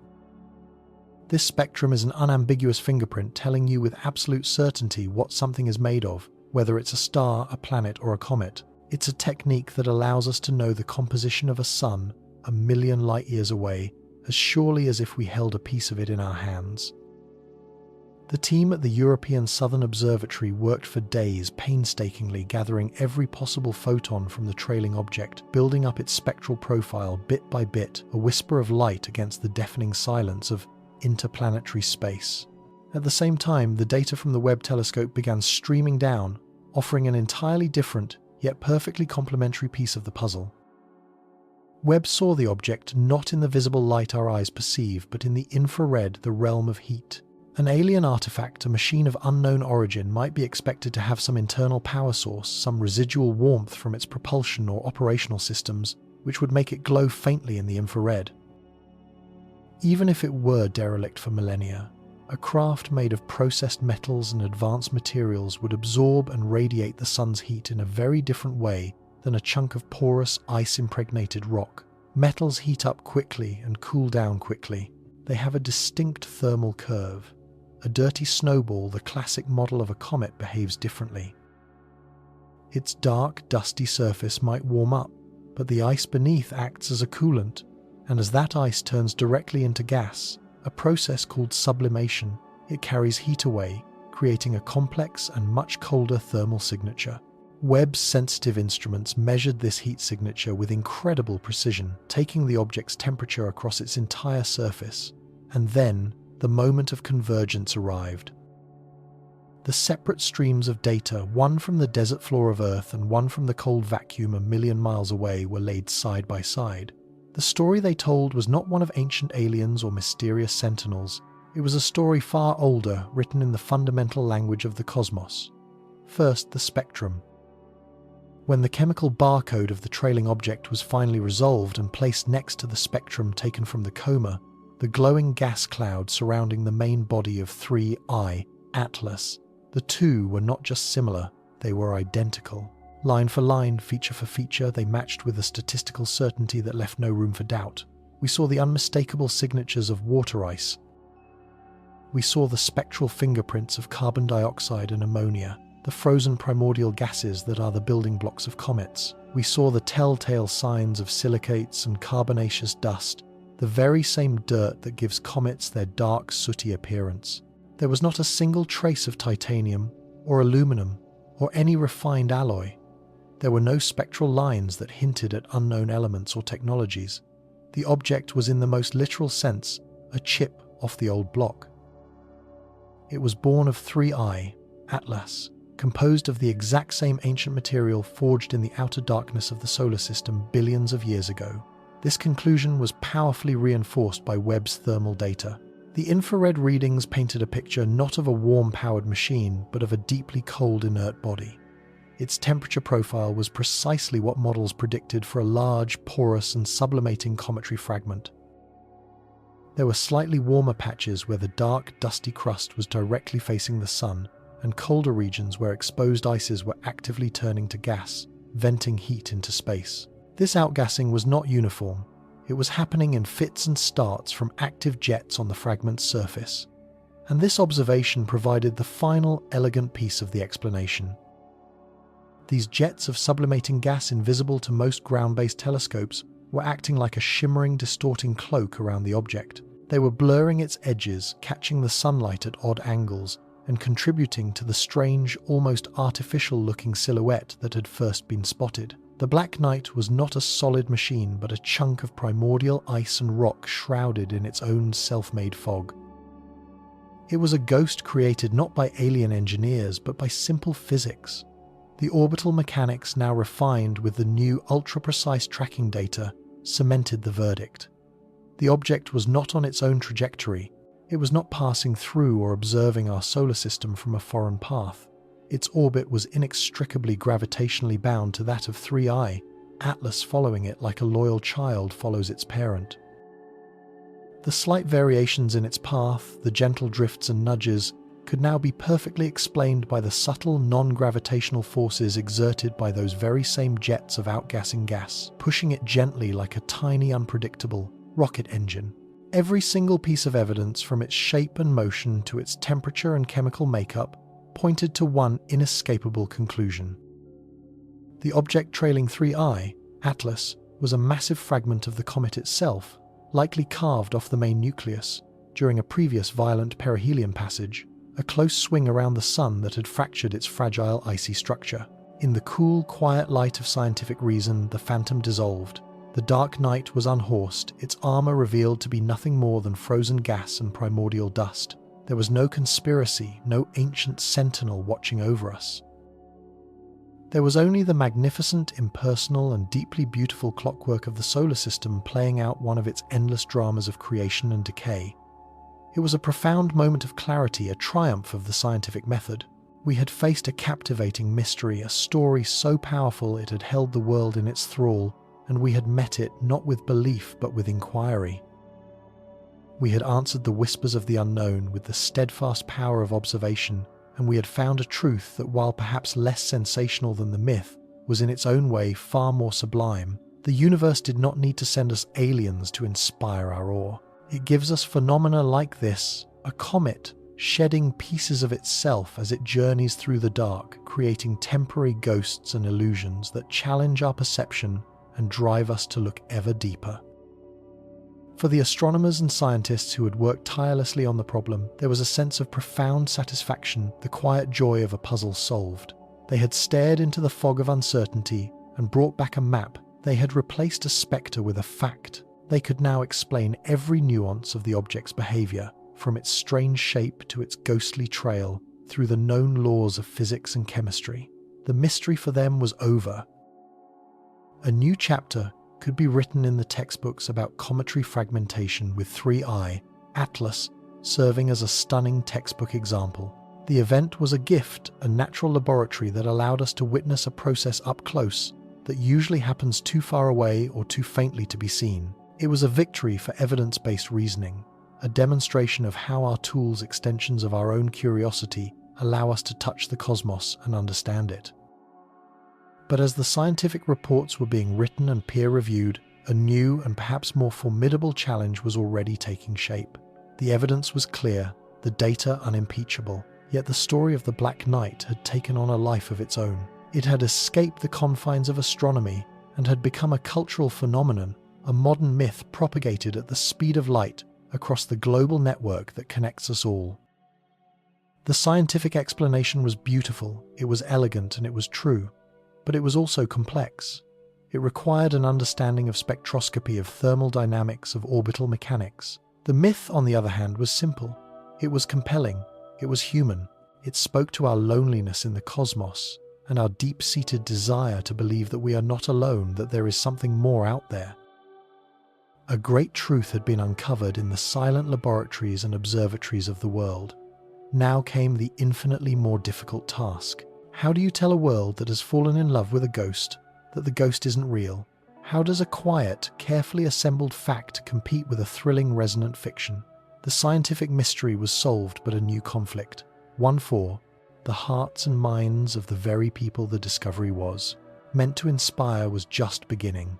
This spectrum is an unambiguous fingerprint telling you with absolute certainty what something is made of, whether it's a star, a planet, or a comet. It's a technique that allows us to know the composition of a sun a million light years away, as surely as if we held a piece of it in our hands. The team at the European Southern Observatory worked for days painstakingly gathering every possible photon from the trailing object, building up its spectral profile bit by bit, a whisper of light against the deafening silence of interplanetary space. At the same time, the data from the Webb telescope began streaming down, offering an entirely different, yet perfectly complementary piece of the puzzle. Webb saw the object not in the visible light our eyes perceive, but in the infrared, the realm of heat. An alien artifact, a machine of unknown origin, might be expected to have some internal power source, some residual warmth from its propulsion or operational systems, which would make it glow faintly in the infrared. Even if it were derelict for millennia, a craft made of processed metals and advanced materials would absorb and radiate the sun's heat in a very different way than a chunk of porous, ice-impregnated rock. Metals heat up quickly and cool down quickly. They have a distinct thermal curve. A dirty snowball, the classic model of a comet, behaves differently. Its dark, dusty surface might warm up, but the ice beneath acts as a coolant, and as that ice turns directly into gas, a process called sublimation, it carries heat away, creating a complex and much colder thermal signature. Webb's sensitive instruments measured this heat signature with incredible precision, taking the object's temperature across its entire surface, and then the moment of convergence arrived. The separate streams of data, one from the desert floor of Earth and one from the cold vacuum a million miles away, were laid side by side. The story they told was not one of ancient aliens or mysterious sentinels. It was a story far older, written in the fundamental language of the cosmos. First, the spectrum. When the chemical barcode of the trailing object was finally resolved and placed next to the spectrum taken from the coma, the glowing gas cloud surrounding the main body of 3I, Atlas, the two were not just similar, they were identical. Line for line, feature for feature, they matched with a statistical certainty that left no room for doubt. We saw the unmistakable signatures of water ice. We saw the spectral fingerprints of carbon dioxide and ammonia, the frozen primordial gases that are the building blocks of comets. We saw the telltale signs of silicates and carbonaceous dust, the very same dirt that gives comets their dark, sooty appearance. There was not a single trace of titanium or aluminum or any refined alloy. There were no spectral lines that hinted at unknown elements or technologies. The object was in the most literal sense a chip off the old block. It was born of 3I, Atlas, composed of the exact same ancient material forged in the outer darkness of the solar system billions of years ago. This conclusion was powerfully reinforced by Webb's thermal data. The infrared readings painted a picture not of a warm-powered machine, but of a deeply cold, inert body. Its temperature profile was precisely what models predicted for a large, porous and sublimating cometary fragment. There were slightly warmer patches where the dark, dusty crust was directly facing the sun, and colder regions where exposed ices were actively turning to gas, venting heat into space. This outgassing was not uniform. It was happening in fits and starts from active jets on the fragment's surface. And this observation provided the final, elegant piece of the explanation. These jets of sublimating gas invisible to most ground-based telescopes were acting like a shimmering, distorting cloak around the object. They were blurring its edges, catching the sunlight at odd angles, and contributing to the strange, almost artificial-looking silhouette that had first been spotted. The black night was not a solid machine, but a chunk of primordial ice and rock shrouded in its own self-made fog. It was a ghost created not by alien engineers, but by simple physics. The orbital mechanics, now refined with the new ultra-precise tracking data, cemented the verdict. The object was not on its own trajectory. It was not passing through or observing our solar system from a foreign path. Its orbit was inextricably gravitationally bound to that of 3I, Atlas following it like a loyal child follows its parent. The slight variations in its path, the gentle drifts and nudges, could now be perfectly explained by the subtle non-gravitational forces exerted by those very same jets of outgassing gas, pushing it gently like a tiny, unpredictable rocket engine. Every single piece of evidence, from its shape and motion to its temperature and chemical makeup, pointed to one inescapable conclusion. The object trailing 3I, Atlas, was a massive fragment of the comet itself, likely carved off the main nucleus during a previous violent perihelion passage, a close swing around the sun that had fractured its fragile icy structure. In the cool, quiet light of scientific reason, the phantom dissolved. The dark night was unhorsed, its armor revealed to be nothing more than frozen gas and primordial dust. There was no conspiracy, no ancient sentinel watching over us. There was only the magnificent, impersonal, and deeply beautiful clockwork of the solar system playing out one of its endless dramas of creation and decay. It was a profound moment of clarity, a triumph of the scientific method. We had faced a captivating mystery, a story so powerful it had held the world in its thrall, and we had met it not with belief but with inquiry. We had answered the whispers of the unknown with the steadfast power of observation, and we had found a truth that, while perhaps less sensational than the myth, was in its own way far more sublime. The universe did not need to send us aliens to inspire our awe. It gives us phenomena like this, a comet shedding pieces of itself as it journeys through the dark, creating temporary ghosts and illusions that challenge our perception and drive us to look ever deeper. For the astronomers and scientists who had worked tirelessly on the problem, there was a sense of profound satisfaction, the quiet joy of a puzzle solved. They had stared into the fog of uncertainty and brought back a map. They had replaced a spectre with a fact. They could now explain every nuance of the object's behavior, from its strange shape to its ghostly trail, through the known laws of physics and chemistry. The mystery for them was over. A new chapter could be written in the textbooks about cometary fragmentation, with 3I, Atlas, serving as a stunning textbook example. The event was a gift, a natural laboratory that allowed us to witness a process up close that usually happens too far away or too faintly to be seen. It was a victory for evidence-based reasoning, a demonstration of how our tools, extensions of our own curiosity, allow us to touch the cosmos and understand it. But as the scientific reports were being written and peer-reviewed, a new and perhaps more formidable challenge was already taking shape. The evidence was clear, the data unimpeachable, yet the story of the Black Night had taken on a life of its own. It had escaped the confines of astronomy and had become a cultural phenomenon, a modern myth propagated at the speed of light across the global network that connects us all. The scientific explanation was beautiful, it was elegant, and it was true. But it was also complex. It required an understanding of spectroscopy, of thermal dynamics, of orbital mechanics. The myth, on the other hand, was simple. It was compelling. It was human. It spoke to our loneliness in the cosmos and our deep-seated desire to believe that we are not alone, that there is something more out there. A great truth had been uncovered in the silent laboratories and observatories of the world. Now came the infinitely more difficult task. How do you tell a world that has fallen in love with a ghost that the ghost isn't real? How does a quiet, carefully assembled fact compete with a thrilling, resonant fiction? The scientific mystery was solved, but a new conflict. One for the hearts and minds of the very people the discovery was meant to inspire was just beginning.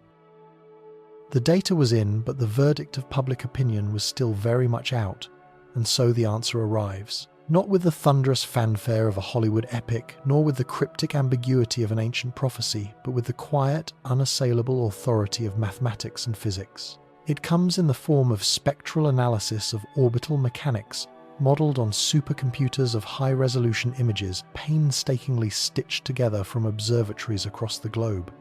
The data was in, but the verdict of public opinion was still very much out, and so the answer arrives. Not with the thunderous fanfare of a Hollywood epic, nor with the cryptic ambiguity of an ancient prophecy, but with the quiet, unassailable authority of mathematics and physics. It comes in the form of spectral analysis of orbital mechanics, modelled on supercomputers of high-resolution images painstakingly stitched together from observatories across the globe.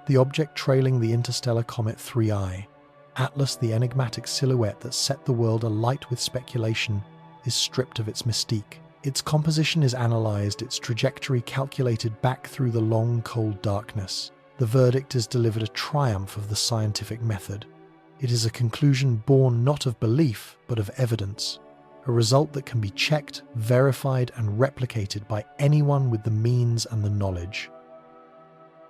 The object trailing the interstellar comet 3I, Atlas, the enigmatic silhouette that set the world alight with speculation, is stripped of its mystique. Its composition is analysed, its trajectory calculated back through the long, cold darkness. The verdict is delivered a triumph of the scientific method. It is a conclusion born not of belief, but of evidence. A result that can be checked, verified, and replicated by anyone with the means and the knowledge.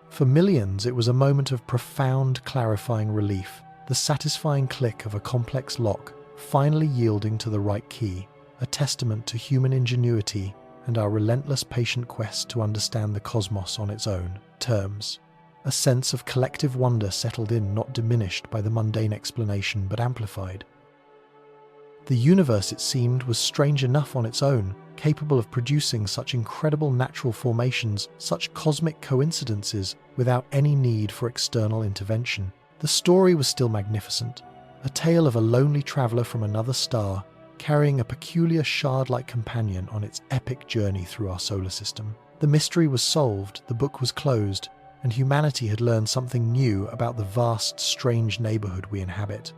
For millions, it was a moment of profound, clarifying relief, the satisfying click of a complex lock, finally yielding to the right key, a testament to human ingenuity and our relentless patient quest to understand the cosmos on its own terms. A sense of collective wonder settled in, not diminished by the mundane explanation, but amplified. The universe, it seemed, was strange enough on its own, capable of producing such incredible natural formations, such cosmic coincidences, without any need for external intervention. The story was still magnificent, a tale of a lonely traveller from another star, carrying a peculiar shard-like companion on its epic journey through our solar system. The mystery was solved, the book was closed, and humanity had learned something new about the vast, strange neighbourhood we inhabit.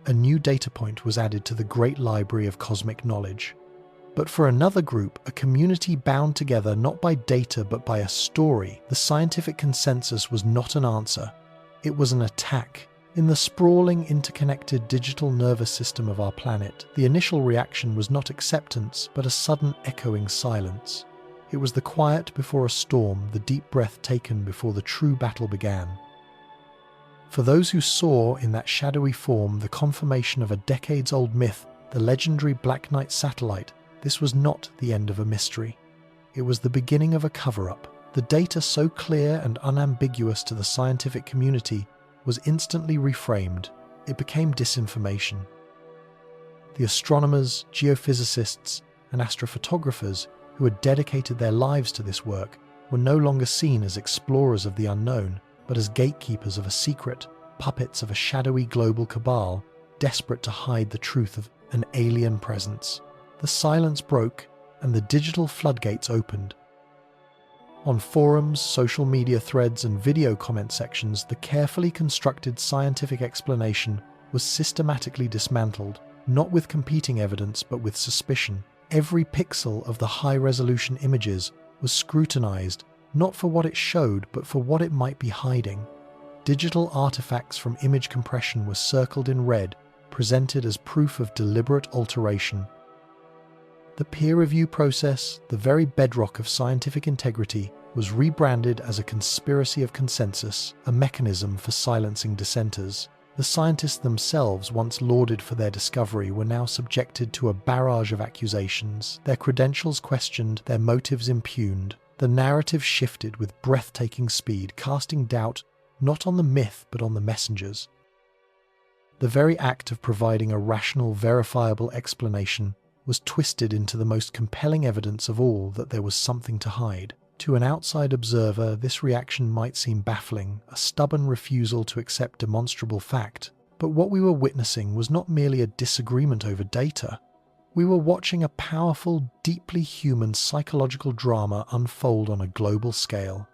A new data point was added to the great library of cosmic knowledge. But for another group, a community bound together not by data but by a story, the scientific consensus was not an answer. It was an attack. In the sprawling, interconnected digital nervous system of our planet, the initial reaction was not acceptance, but a sudden echoing silence. It was the quiet before a storm, the deep breath taken before the true battle began. For those who saw in that shadowy form the confirmation of a decades-old myth, the legendary Black Knight satellite, this was not the end of a mystery. It was the beginning of a cover-up. The data, so clear and unambiguous to the scientific community, was instantly reframed. It became disinformation. The astronomers, geophysicists, and astrophotographers who had dedicated their lives to this work were no longer seen as explorers of the unknown, but as gatekeepers of a secret, puppets of a shadowy global cabal, desperate to hide the truth of an alien presence. The silence broke, and the digital floodgates opened. On forums, social media threads, and video comment sections, the carefully constructed scientific explanation was systematically dismantled, not with competing evidence, but with suspicion. Every pixel of the high-resolution images was scrutinized, not for what it showed, but for what it might be hiding. Digital artifacts from image compression were circled in red, presented as proof of deliberate alteration. The peer review process, the very bedrock of scientific integrity, was rebranded as a conspiracy of consensus, a mechanism for silencing dissenters. The scientists themselves, once lauded for their discovery, were now subjected to a barrage of accusations, their credentials questioned, their motives impugned. The narrative shifted with breathtaking speed, casting doubt not on the myth but on the messengers. The very act of providing a rational, verifiable explanation was twisted into the most compelling evidence of all that there was something to hide. To an outside observer, this reaction might seem baffling, a stubborn refusal to accept demonstrable fact. But what we were witnessing was not merely a disagreement over data. We were watching a powerful, deeply human psychological drama unfold on a global scale.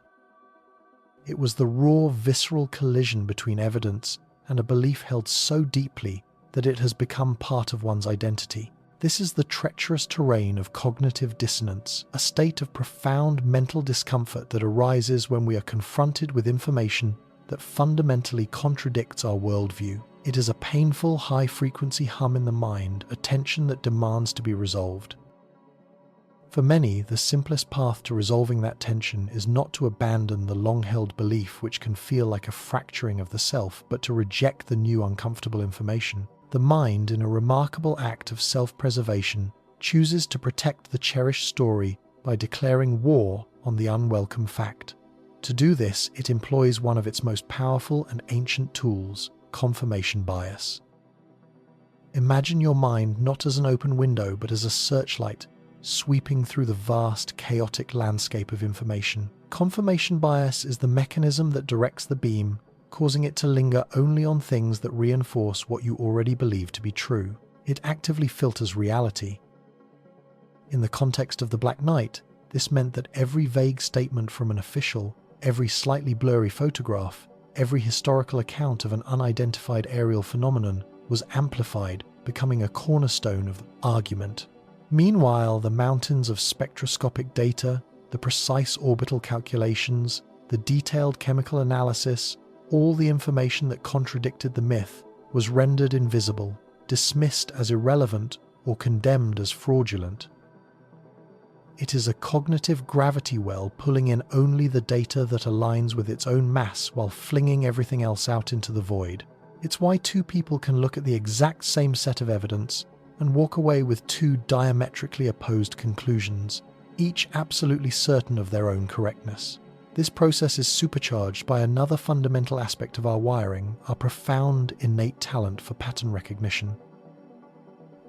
It was the raw, visceral collision between evidence and a belief held so deeply that it has become part of one's identity. This is the treacherous terrain of cognitive dissonance, a state of profound mental discomfort that arises when we are confronted with information that fundamentally contradicts our worldview. It is a painful, high-frequency hum in the mind, a tension that demands to be resolved. For many, the simplest path to resolving that tension is not to abandon the long-held belief which can feel like a fracturing of the self, but to reject the new uncomfortable information. The mind, in a remarkable act of self-preservation, chooses to protect the cherished story by declaring war on the unwelcome fact. To do this, it employs one of its most powerful and ancient tools, confirmation bias. Imagine your mind not as an open window, but as a searchlight sweeping through the vast, chaotic landscape of information. Confirmation bias is the mechanism that directs the beam, causing it to linger only on things that reinforce what you already believe to be true. It actively filters reality. In the context of the Black Knight, this meant that every vague statement from an official, every slightly blurry photograph, every historical account of an unidentified aerial phenomenon was amplified, becoming a cornerstone of the argument. Meanwhile, the mountains of spectroscopic data, the precise orbital calculations, the detailed chemical analysis, all the information that contradicted the myth was rendered invisible, dismissed as irrelevant, or condemned as fraudulent. It is a cognitive gravity well pulling in only the data that aligns with its own mass while flinging everything else out into the void. It's why two people can look at the exact same set of evidence and walk away with two diametrically opposed conclusions, each absolutely certain of their own correctness. This process is supercharged by another fundamental aspect of our wiring, our profound innate talent for pattern recognition.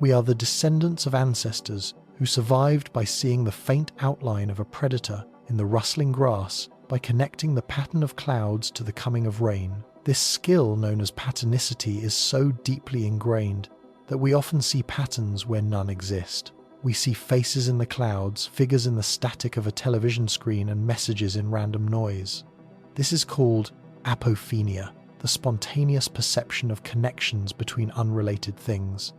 We are the descendants of ancestors who survived by seeing the faint outline of a predator in the rustling grass by connecting the pattern of clouds to the coming of rain. This skill, known as patternicity, is so deeply ingrained that we often see patterns where none exist. We see faces in the clouds, figures in the static of a television screen, and messages in random noise. This is called apophenia, the spontaneous perception of connections between unrelated things.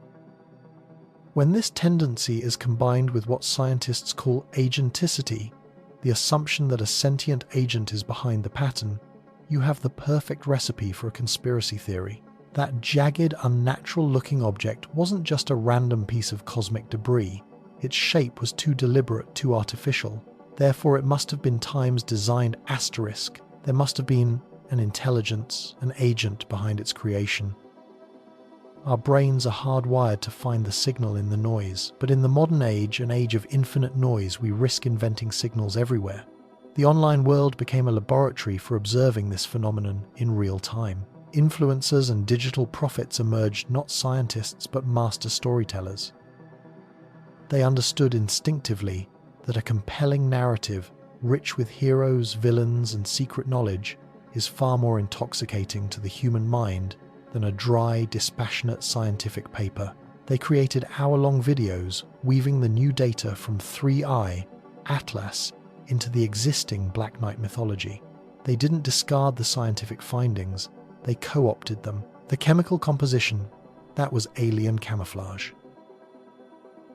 When this tendency is combined with what scientists call agenticity, the assumption that a sentient agent is behind the pattern, you have the perfect recipe for a conspiracy theory. That jagged, unnatural-looking object wasn't just a random piece of cosmic debris. Its shape was too deliberate, too artificial. Therefore, it must have been time's designed asterisk. There must have been an intelligence, an agent behind its creation. Our brains are hardwired to find the signal in the noise, but in the modern age, an age of infinite noise, we risk inventing signals everywhere. The online world became a laboratory for observing this phenomenon in real time. Influencers and digital prophets emerged, not scientists but master storytellers. They understood instinctively that a compelling narrative, rich with heroes, villains, and secret knowledge, is far more intoxicating to the human mind than a dry, dispassionate scientific paper. They created hour-long videos weaving the new data from 3i, Atlas, into the existing Black Knight mythology. They didn't discard the scientific findings, they co-opted them. The chemical composition, that was alien camouflage.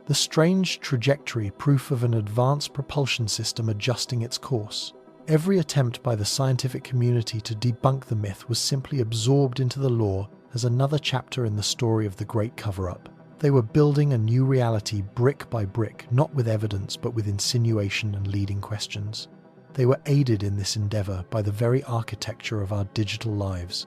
The strange trajectory, proof of an advanced propulsion system adjusting its course. Every attempt by the scientific community to debunk the myth was simply absorbed into the lore as another chapter in the story of the great cover-up. They were building a new reality brick by brick, not with evidence but with insinuation and leading questions. They were aided in this endeavor by the very architecture of our digital lives.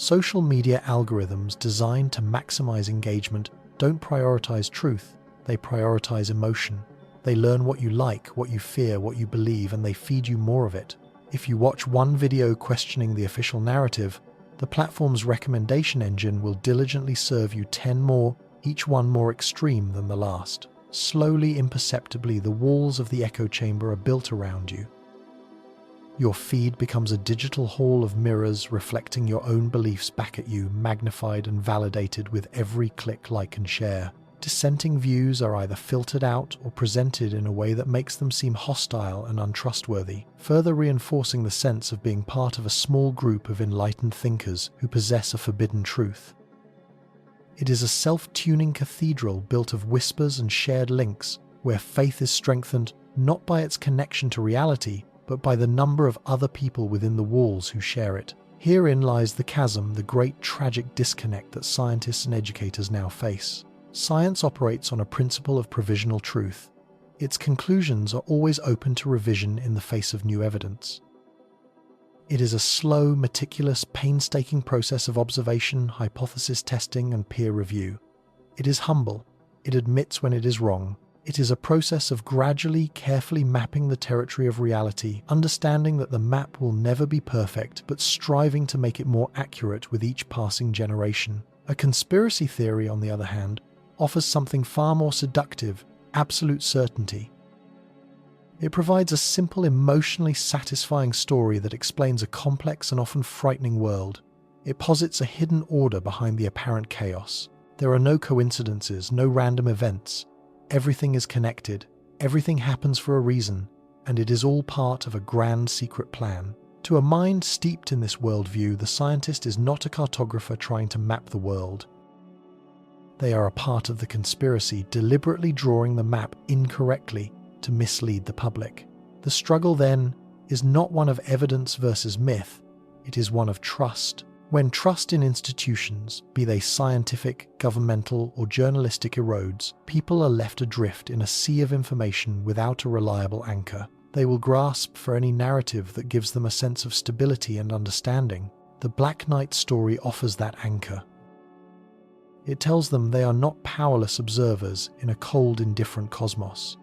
Social media algorithms designed to maximize engagement don't prioritize truth, they prioritize emotion. They learn what you like, what you fear, what you believe, and they feed you more of it. If you watch one video questioning the official narrative, the platform's recommendation engine will diligently serve you 10 more, each one more extreme than the last. Slowly, imperceptibly, the walls of the echo chamber are built around you. Your feed becomes a digital hall of mirrors reflecting your own beliefs back at you, magnified and validated with every click, like, and share. Dissenting views are either filtered out or presented in a way that makes them seem hostile and untrustworthy, further reinforcing the sense of being part of a small group of enlightened thinkers who possess a forbidden truth. It is a self-tuning cathedral built of whispers and shared links, where faith is strengthened not by its connection to reality, but by the number of other people within the walls who share it. Herein lies the chasm, the great tragic disconnect that scientists and educators now face. Science operates on a principle of provisional truth. its conclusions are always open to revision in the face of new evidence. It is a slow, meticulous, painstaking process of observation, hypothesis testing, and peer review. It is humble. It admits when it is wrong. It is a process of gradually, carefully mapping the territory of reality, understanding that the map will never be perfect, but striving to make it more accurate with each passing generation. A conspiracy theory, on the other hand, offers something far more seductive: absolute certainty. It provides a simple, emotionally satisfying story that explains a complex and often frightening world. It posits a hidden order behind the apparent chaos. There are no coincidences, no random events. Everything is connected, everything happens for a reason, and it is all part of a grand secret plan. To a mind steeped in this worldview, the scientist is not a cartographer trying to map the world. They are a part of the conspiracy, deliberately drawing the map incorrectly to mislead the public. The struggle, then, is not one of evidence versus myth, it is one of trust. When trust in institutions, be they scientific, governmental, or journalistic, erodes, people are left adrift in a sea of information without a reliable anchor. They will grasp for any narrative that gives them a sense of stability and understanding. The Black Knight story offers that anchor. It tells them they are not powerless observers in a cold, indifferent cosmos.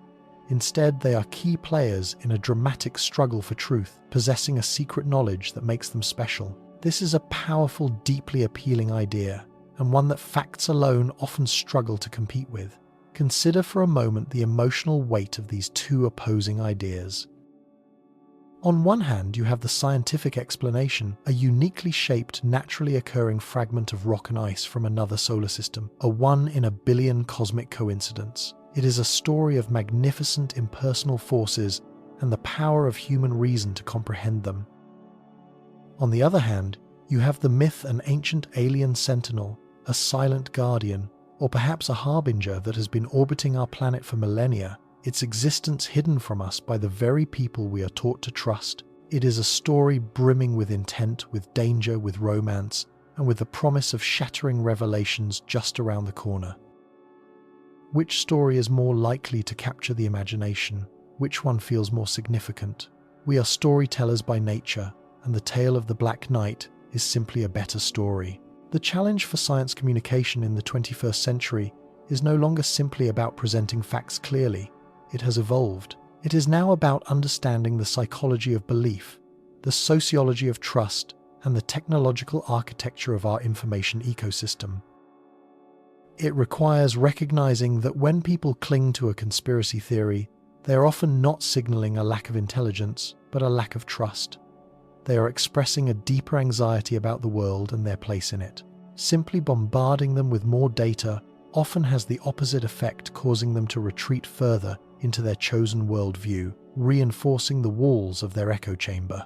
Instead, they are key players in a dramatic struggle for truth, possessing a secret knowledge that makes them special. This is a powerful, deeply appealing idea, and one that facts alone often struggle to compete with. Consider for a moment the emotional weight of these two opposing ideas. On one hand, you have the scientific explanation, a uniquely shaped, naturally occurring fragment of rock and ice from another solar system, a 1 in a billion cosmic coincidence. It is a story of magnificent impersonal forces and the power of human reason to comprehend them. On the other hand, you have the myth, an ancient alien sentinel, a silent guardian, or perhaps a harbinger that has been orbiting our planet for millennia, its existence hidden from us by the very people we are taught to trust. It is a story brimming with intent, with danger, with romance, and with the promise of shattering revelations just around the corner. Which story is more likely to capture the imagination? Which one feels more significant? We are storytellers by nature, and the tale of the Black Knight is simply a better story. The challenge for science communication in the 21st century is no longer simply about presenting facts clearly. It has evolved. It is now about understanding the psychology of belief, the sociology of trust, and the technological architecture of our information ecosystem. It requires recognizing that when people cling to a conspiracy theory, they are often not signaling a lack of intelligence, but a lack of trust. They are expressing a deeper anxiety about the world and their place in it. Simply bombarding them with more data often has the opposite effect, causing them to retreat further into their chosen worldview, reinforcing the walls of their echo chamber.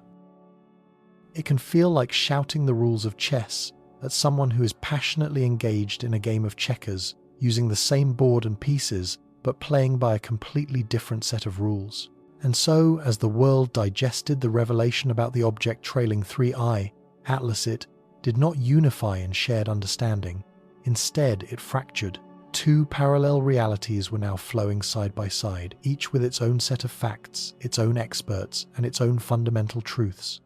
It can feel like shouting the rules of chess at someone who is passionately engaged in a game of checkers, using the same board and pieces, but playing by a completely different set of rules. And so, as the world digested the revelation about the object trailing 3I, Atlas, it did not unify in shared understanding. Instead, it fractured. Two parallel realities were now flowing side by side, each with its own set of facts, its own experts, and its own fundamental truths.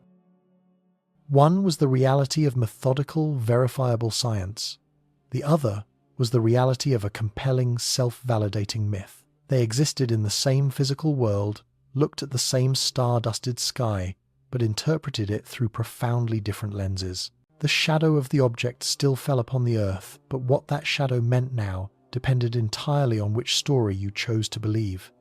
One was the reality of methodical, verifiable science. The other was the reality of a compelling, self-validating myth. They existed in the same physical world, looked at the same star-dusted sky, but interpreted it through profoundly different lenses. The shadow of the object still fell upon the Earth, but what that shadow meant now depended entirely on which story you chose to believe.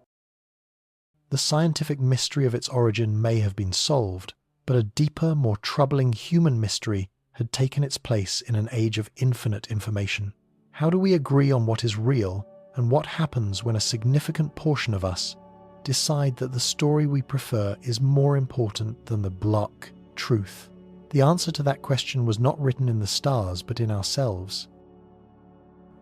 The scientific mystery of its origin may have been solved, but a deeper, more troubling human mystery had taken its place in an age of infinite information. How do we agree on what is real, and what happens when a significant portion of us decide that the story we prefer is more important than the block truth? The answer to that question was not written in the stars, but in ourselves.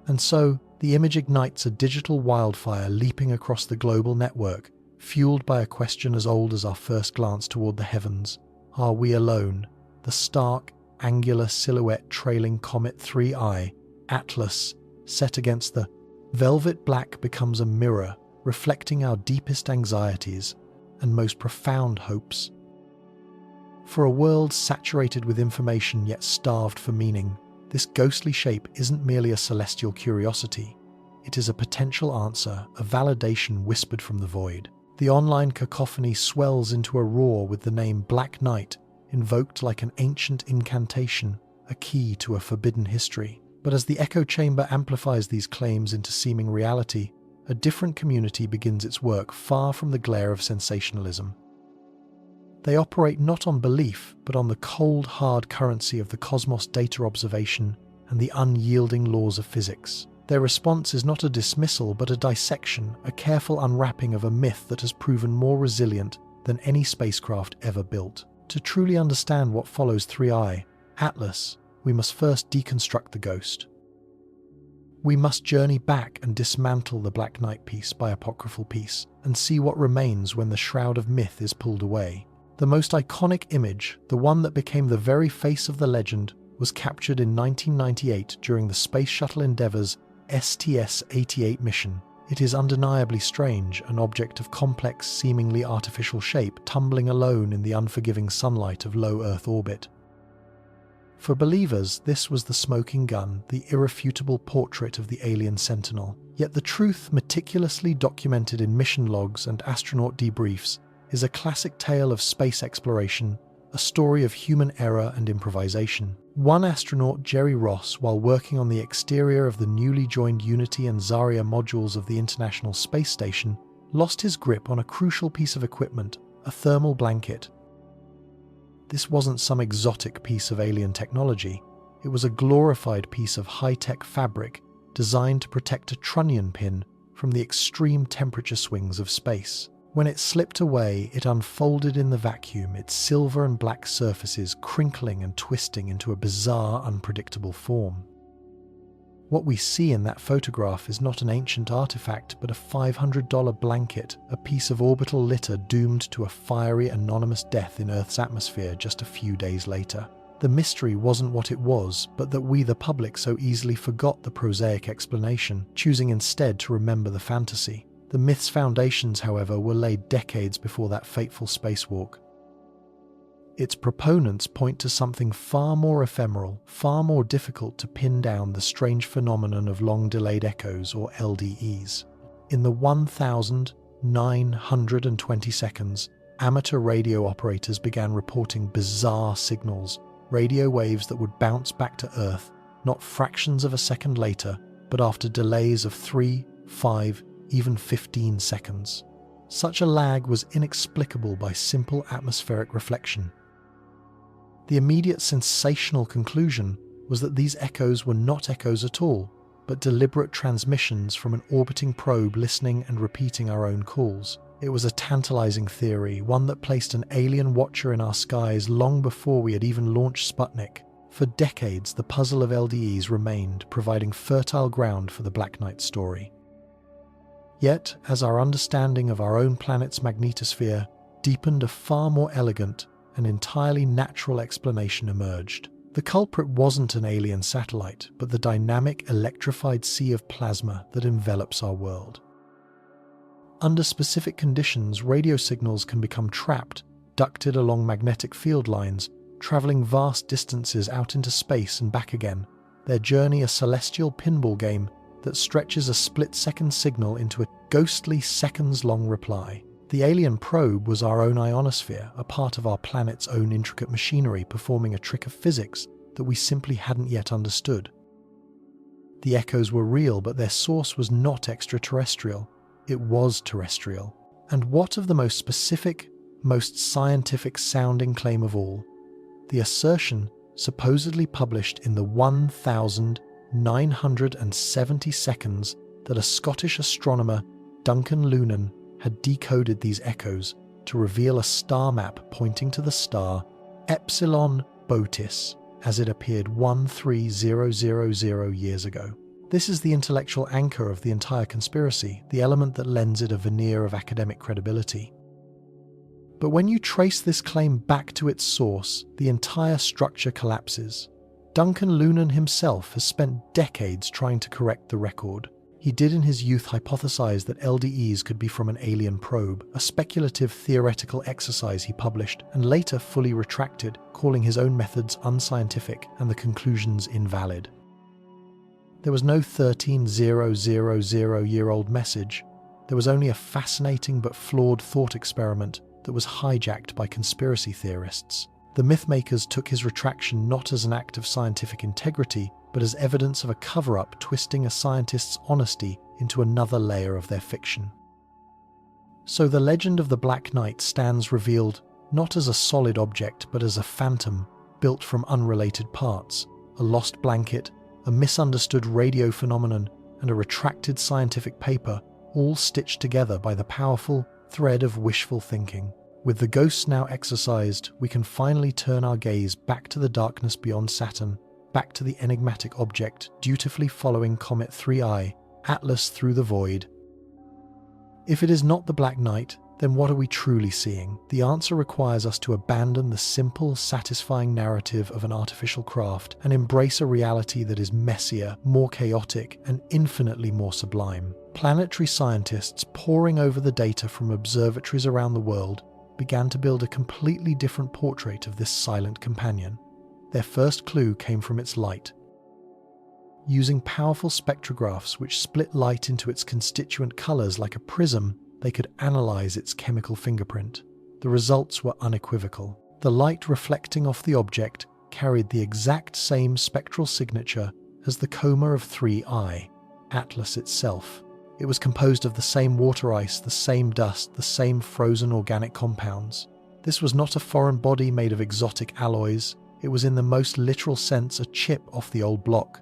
And so, the image ignites a digital wildfire leaping across the global network, fueled by a question as old as our first glance toward the heavens. Are we alone? The stark, angular silhouette trailing comet 3I, Atlas, set against the velvet black becomes a mirror, reflecting our deepest anxieties and most profound hopes. For a world saturated with information yet starved for meaning, this ghostly shape isn't merely a celestial curiosity. It is a potential answer, a validation whispered from the void. The online cacophony swells into a roar with the name Black Knight invoked like an ancient incantation, a key to a forbidden history. But as the echo chamber amplifies these claims into seeming reality, a different community begins its work far from the glare of sensationalism. They operate not on belief, but on the cold, hard currency of the cosmos data observation and the unyielding laws of physics. Their response is not a dismissal, but a dissection, a careful unwrapping of a myth that has proven more resilient than any spacecraft ever built. To truly understand what follows 3i, Atlas, we must first deconstruct the ghost. We must journey back and dismantle the Black Knight piece by apocryphal piece and see what remains when the shroud of myth is pulled away. The most iconic image, the one that became the very face of the legend, was captured in 1998 during the Space Shuttle Endeavour's STS-88 mission. It is undeniably strange, an object of complex, seemingly artificial shape tumbling alone in the unforgiving sunlight of low Earth orbit. For believers, this was the smoking gun, the irrefutable portrait of the alien sentinel. Yet the truth, meticulously documented in mission logs and astronaut debriefs, is a classic tale of space exploration, a story of human error and improvisation. One astronaut, Jerry Ross, while working on the exterior of the newly joined Unity and Zarya modules of the International Space Station, lost his grip on a crucial piece of equipment, a thermal blanket. This wasn't some exotic piece of alien technology. It was a glorified piece of high-tech fabric designed to protect a trunnion pin from the extreme temperature swings of space. When it slipped away, it unfolded in the vacuum, its silver and black surfaces crinkling and twisting into a bizarre, unpredictable form. What we see in that photograph is not an ancient artifact, but a $500 blanket, a piece of orbital litter doomed to a fiery, anonymous death in Earth's atmosphere just a few days later. The mystery wasn't what it was, but that we, the public, so easily forgot the prosaic explanation, choosing instead to remember the fantasy. The myth's foundations, however, were laid decades before that fateful spacewalk. Its proponents point to something far more ephemeral, far more difficult to pin down: the strange phenomenon of long-delayed echoes, or LDEs. In the 1,920 seconds, amateur radio operators began reporting bizarre signals, radio waves that would bounce back to Earth, not fractions of a second later, but after delays of 3, 5, even 15 seconds. Such a lag was inexplicable by simple atmospheric reflection. The immediate sensational conclusion was that these echoes were not echoes at all, but deliberate transmissions from an orbiting probe listening and repeating our own calls. It was a tantalizing theory, one that placed an alien watcher in our skies long before we had even launched Sputnik. For decades, the puzzle of LDEs remained, providing fertile ground for the Black Knight story. Yet, as our understanding of our own planet's magnetosphere deepened, a far more elegant and entirely natural explanation emerged. The culprit wasn't an alien satellite, but the dynamic, electrified sea of plasma that envelops our world. Under specific conditions, radio signals can become trapped, ducted along magnetic field lines, traveling vast distances out into space and back again, their journey a celestial pinball game that stretches a split-second signal into a ghostly seconds-long reply. The alien probe was our own ionosphere, a part of our planet's own intricate machinery performing a trick of physics that we simply hadn't yet understood. The echoes were real, but their source was not extraterrestrial. It was terrestrial. And what of the most specific, most scientific-sounding claim of all? The assertion, supposedly published in the 1,970 seconds, that a Scottish astronomer, Duncan Lunan, had decoded these echoes to reveal a star map pointing to the star Epsilon Botis as it appeared 13,000 years ago. This is the intellectual anchor of the entire conspiracy, the element that lends it a veneer of academic credibility. But when you trace this claim back to its source, the entire structure collapses. Duncan Lunan himself has spent decades trying to correct the record. He did in his youth hypothesize that LDEs could be from an alien probe, a speculative theoretical exercise he published and later fully retracted, calling his own methods unscientific and the conclusions invalid. There was no 13,000-year-old message. There was only a fascinating but flawed thought experiment that was hijacked by conspiracy theorists. The mythmakers took his retraction not as an act of scientific integrity, but as evidence of a cover-up twisting a scientist's honesty into another layer of their fiction. So the legend of the Black Knight stands revealed not as a solid object, but as a phantom built from unrelated parts, a lost blanket, a misunderstood radio phenomenon, and a retracted scientific paper, all stitched together by the powerful thread of wishful thinking. With the ghosts now exorcised, we can finally turn our gaze back to the darkness beyond Saturn, back to the enigmatic object dutifully following Comet 3I, Atlas through the void. If it is not the Black Knight, then what are we truly seeing? The answer requires us to abandon the simple, satisfying narrative of an artificial craft and embrace a reality that is messier, more chaotic, and infinitely more sublime. Planetary scientists poring over the data from observatories around the world began to build a completely different portrait of this silent companion. Their first clue came from its light. Using powerful spectrographs which split light into its constituent colors like a prism, they could analyze its chemical fingerprint. The results were unequivocal. The light reflecting off the object carried the exact same spectral signature as the coma of 3I, Atlas itself. It was composed of the same water ice, the same dust, the same frozen organic compounds. This was not a foreign body made of exotic alloys. It was in the most literal sense a chip off the old block.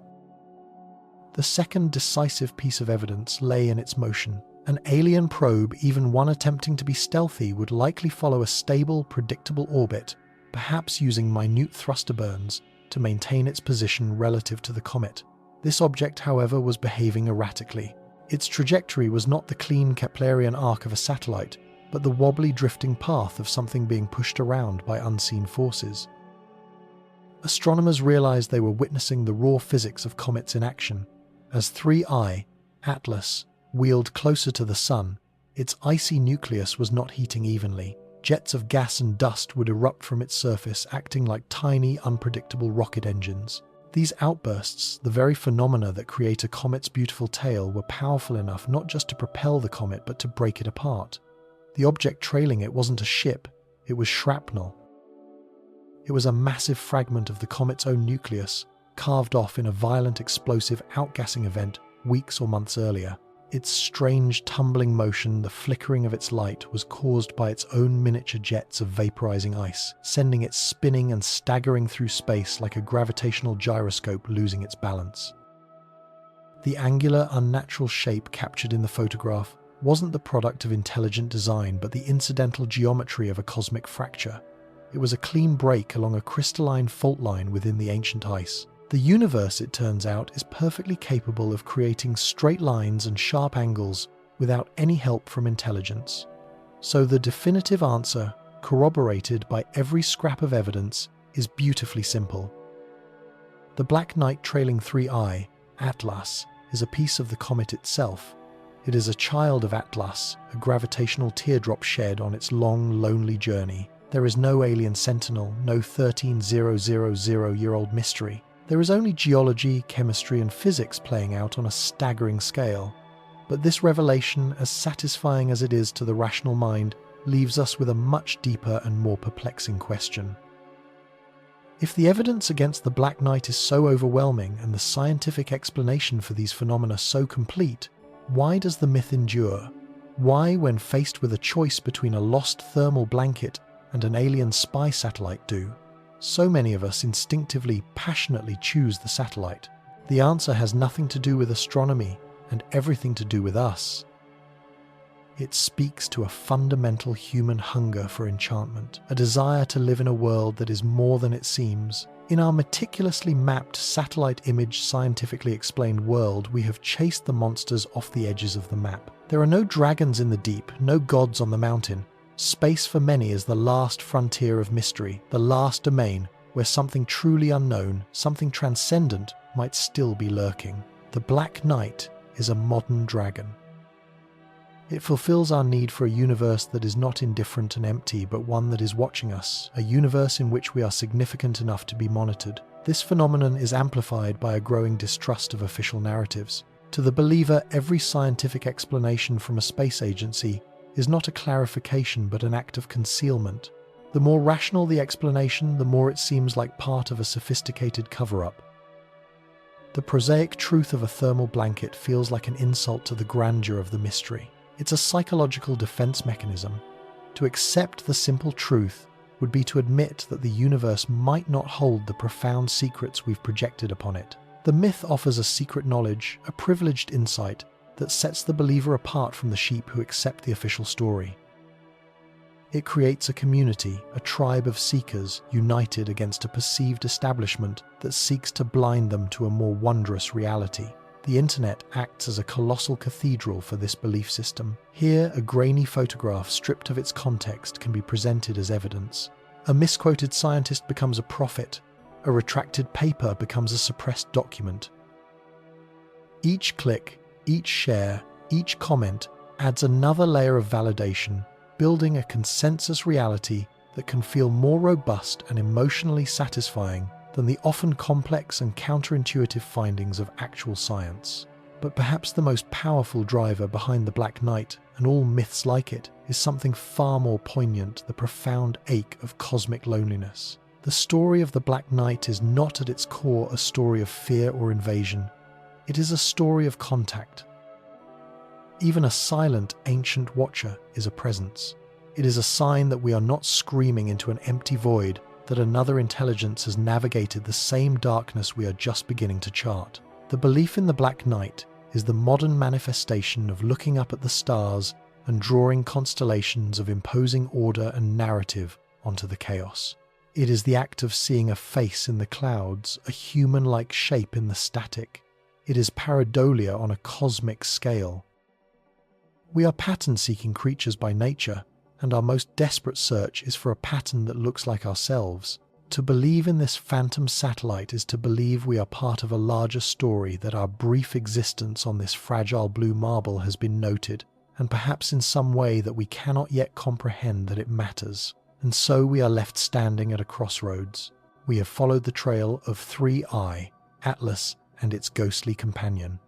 The second decisive piece of evidence lay in its motion. An alien probe, even one attempting to be stealthy, would likely follow a stable, predictable orbit, perhaps using minute thruster burns to maintain its position relative to the comet. This object, however, was behaving erratically. Its trajectory was not the clean Keplerian arc of a satellite, but the wobbly drifting path of something being pushed around by unseen forces. Astronomers realized they were witnessing the raw physics of comets in action. As 3I, Atlas, wheeled closer to the Sun, its icy nucleus was not heating evenly. Jets of gas and dust would erupt from its surface, acting like tiny, unpredictable rocket engines. These outbursts, the very phenomena that create a comet's beautiful tail, were powerful enough not just to propel the comet but to break it apart. The object trailing it wasn't a ship, it was shrapnel. It was a massive fragment of the comet's own nucleus, carved off in a violent explosive outgassing event weeks or months earlier. Its strange tumbling motion, the flickering of its light, was caused by its own miniature jets of vaporizing ice, sending it spinning and staggering through space like a gravitational gyroscope losing its balance. The angular, unnatural shape captured in the photograph wasn't the product of intelligent design, but the incidental geometry of a cosmic fracture. It was a clean break along a crystalline fault line within the ancient ice. The universe, it turns out, is perfectly capable of creating straight lines and sharp angles without any help from intelligence. So the definitive answer, corroborated by every scrap of evidence, is beautifully simple. The Black Knight trailing 3I, Atlas, is a piece of the comet itself. It is a child of Atlas, a gravitational teardrop shed on its long, lonely journey. There is no alien sentinel, no 13,000-year-old mystery. There is only geology, chemistry, and physics playing out on a staggering scale. But this revelation, as satisfying as it is to the rational mind, leaves us with a much deeper and more perplexing question. If the evidence against the Black Knight is so overwhelming and the scientific explanation for these phenomena so complete, why does the myth endure? Why, when faced with a choice between a lost thermal blanket and an alien spy satellite, do so many of us instinctively, passionately choose the satellite? The answer has nothing to do with astronomy and everything to do with us. It speaks to a fundamental human hunger for enchantment, a desire to live in a world that is more than it seems. In our meticulously mapped, satellite image, scientifically explained world, we have chased the monsters off the edges of the map. There are no dragons in the deep, no gods on the mountain. Space for many is the last frontier of mystery, the last domain where something truly unknown, something transcendent, might still be lurking. The Black Knight is a modern dragon. It fulfills our need for a universe that is not indifferent and empty, but one that is watching us, a universe in which we are significant enough to be monitored. This phenomenon is amplified by a growing distrust of official narratives. To the believer, every scientific explanation from a space agency is not a clarification but an act of concealment. The more rational the explanation, the more it seems like part of a sophisticated cover-up. The prosaic truth of a thermal blanket feels like an insult to the grandeur of the mystery. It's a psychological defense mechanism. To accept the simple truth would be to admit that the universe might not hold the profound secrets we've projected upon it. The myth offers a secret knowledge, a privileged insight that sets the believer apart from the sheep who accept the official story. It creates a community, a tribe of seekers united against a perceived establishment that seeks to blind them to a more wondrous reality. The internet acts as a colossal cathedral for this belief system. Here, a grainy photograph stripped of its context can be presented as evidence. A misquoted scientist becomes a prophet. A retracted paper becomes a suppressed document. Each click, each share, each comment adds another layer of validation, building a consensus reality that can feel more robust and emotionally satisfying than the often complex and counterintuitive findings of actual science. But perhaps the most powerful driver behind the Black Knight and all myths like it is something far more poignant: the profound ache of cosmic loneliness. The story of the Black Knight is not at its core a story of fear or invasion. It is a story of contact. Even a silent, ancient watcher is a presence. It is a sign that we are not screaming into an empty void, that another intelligence has navigated the same darkness we are just beginning to chart. The belief in the Black Knight is the modern manifestation of looking up at the stars and drawing constellations of imposing order and narrative onto the chaos. It is the act of seeing a face in the clouds, a human-like shape in the static. It is pareidolia on a cosmic scale. We are pattern-seeking creatures by nature, and our most desperate search is for a pattern that looks like ourselves. To believe in this phantom satellite is to believe we are part of a larger story, that our brief existence on this fragile blue marble has been noted, and perhaps in some way that we cannot yet comprehend that it matters. And so we are left standing at a crossroads. We have followed the trail of 3I, Atlas, and its ghostly companion.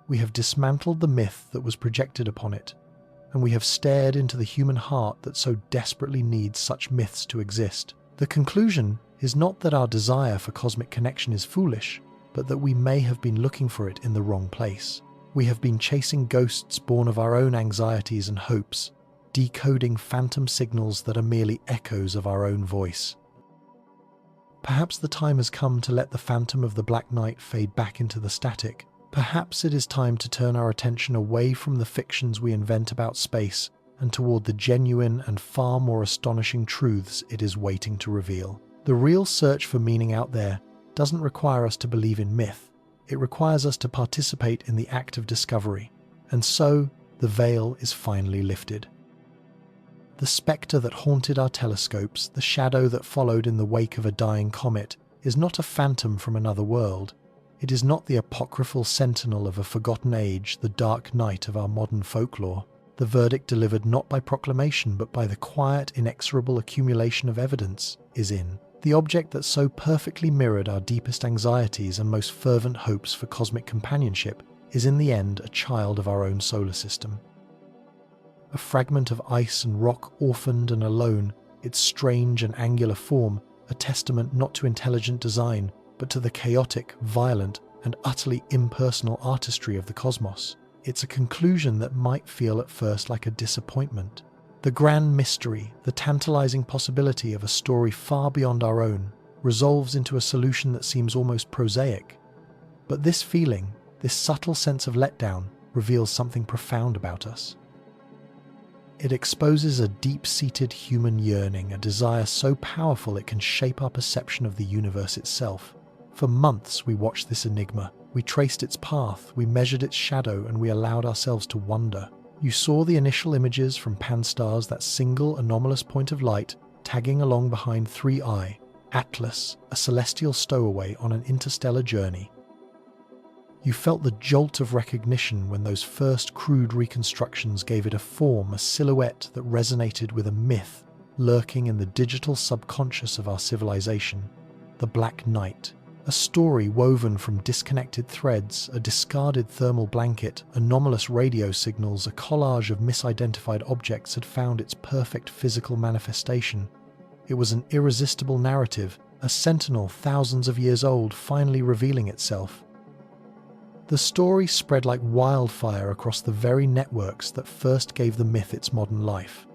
We have dismantled the myth that was projected upon it, and we have stared into the human heart that so desperately needs such myths to exist. The conclusion is not that our desire for cosmic connection is foolish, but that we may have been looking for it in the wrong place. We have been chasing ghosts born of our own anxieties and hopes, decoding phantom signals that are merely echoes of our own voice. Perhaps the time has come to let the phantom of the Black Knight fade back into the static. Perhaps it is time to turn our attention away from the fictions we invent about space and toward the genuine and far more astonishing truths it is waiting to reveal. The real search for meaning out there doesn't require us to believe in myth. It requires us to participate in the act of discovery. And so, the veil is finally lifted. The spectre that haunted our telescopes, the shadow that followed in the wake of a dying comet, is not a phantom from another world. It is not the apocryphal sentinel of a forgotten age, the dark night of our modern folklore. The verdict delivered not by proclamation but by the quiet, inexorable accumulation of evidence is in. The object that so perfectly mirrored our deepest anxieties and most fervent hopes for cosmic companionship is in the end a child of our own solar system. A fragment of ice and rock, orphaned and alone, its strange and angular form a testament not to intelligent design, but to the chaotic, violent, and utterly impersonal artistry of the cosmos. It's a conclusion that might feel at first like a disappointment. The grand mystery, the tantalizing possibility of a story far beyond our own, resolves into a solution that seems almost prosaic. But this feeling, this subtle sense of letdown, reveals something profound about us. It exposes a deep-seated human yearning, a desire so powerful it can shape our perception of the universe itself. For months we watched this enigma. We traced its path, we measured its shadow, and we allowed ourselves to wonder. You saw the initial images from Pan-STARRS, that single anomalous point of light tagging along behind 3I, Atlas, a celestial stowaway on an interstellar journey. You felt the jolt of recognition when those first crude reconstructions gave it a form, a silhouette that resonated with a myth lurking in the digital subconscious of our civilization, the Black Night. A story woven from disconnected threads, a discarded thermal blanket, anomalous radio signals, a collage of misidentified objects had found its perfect physical manifestation. It was an irresistible narrative, a sentinel thousands of years old finally revealing itself. The story spread like wildfire across the very networks that first gave the myth its modern life.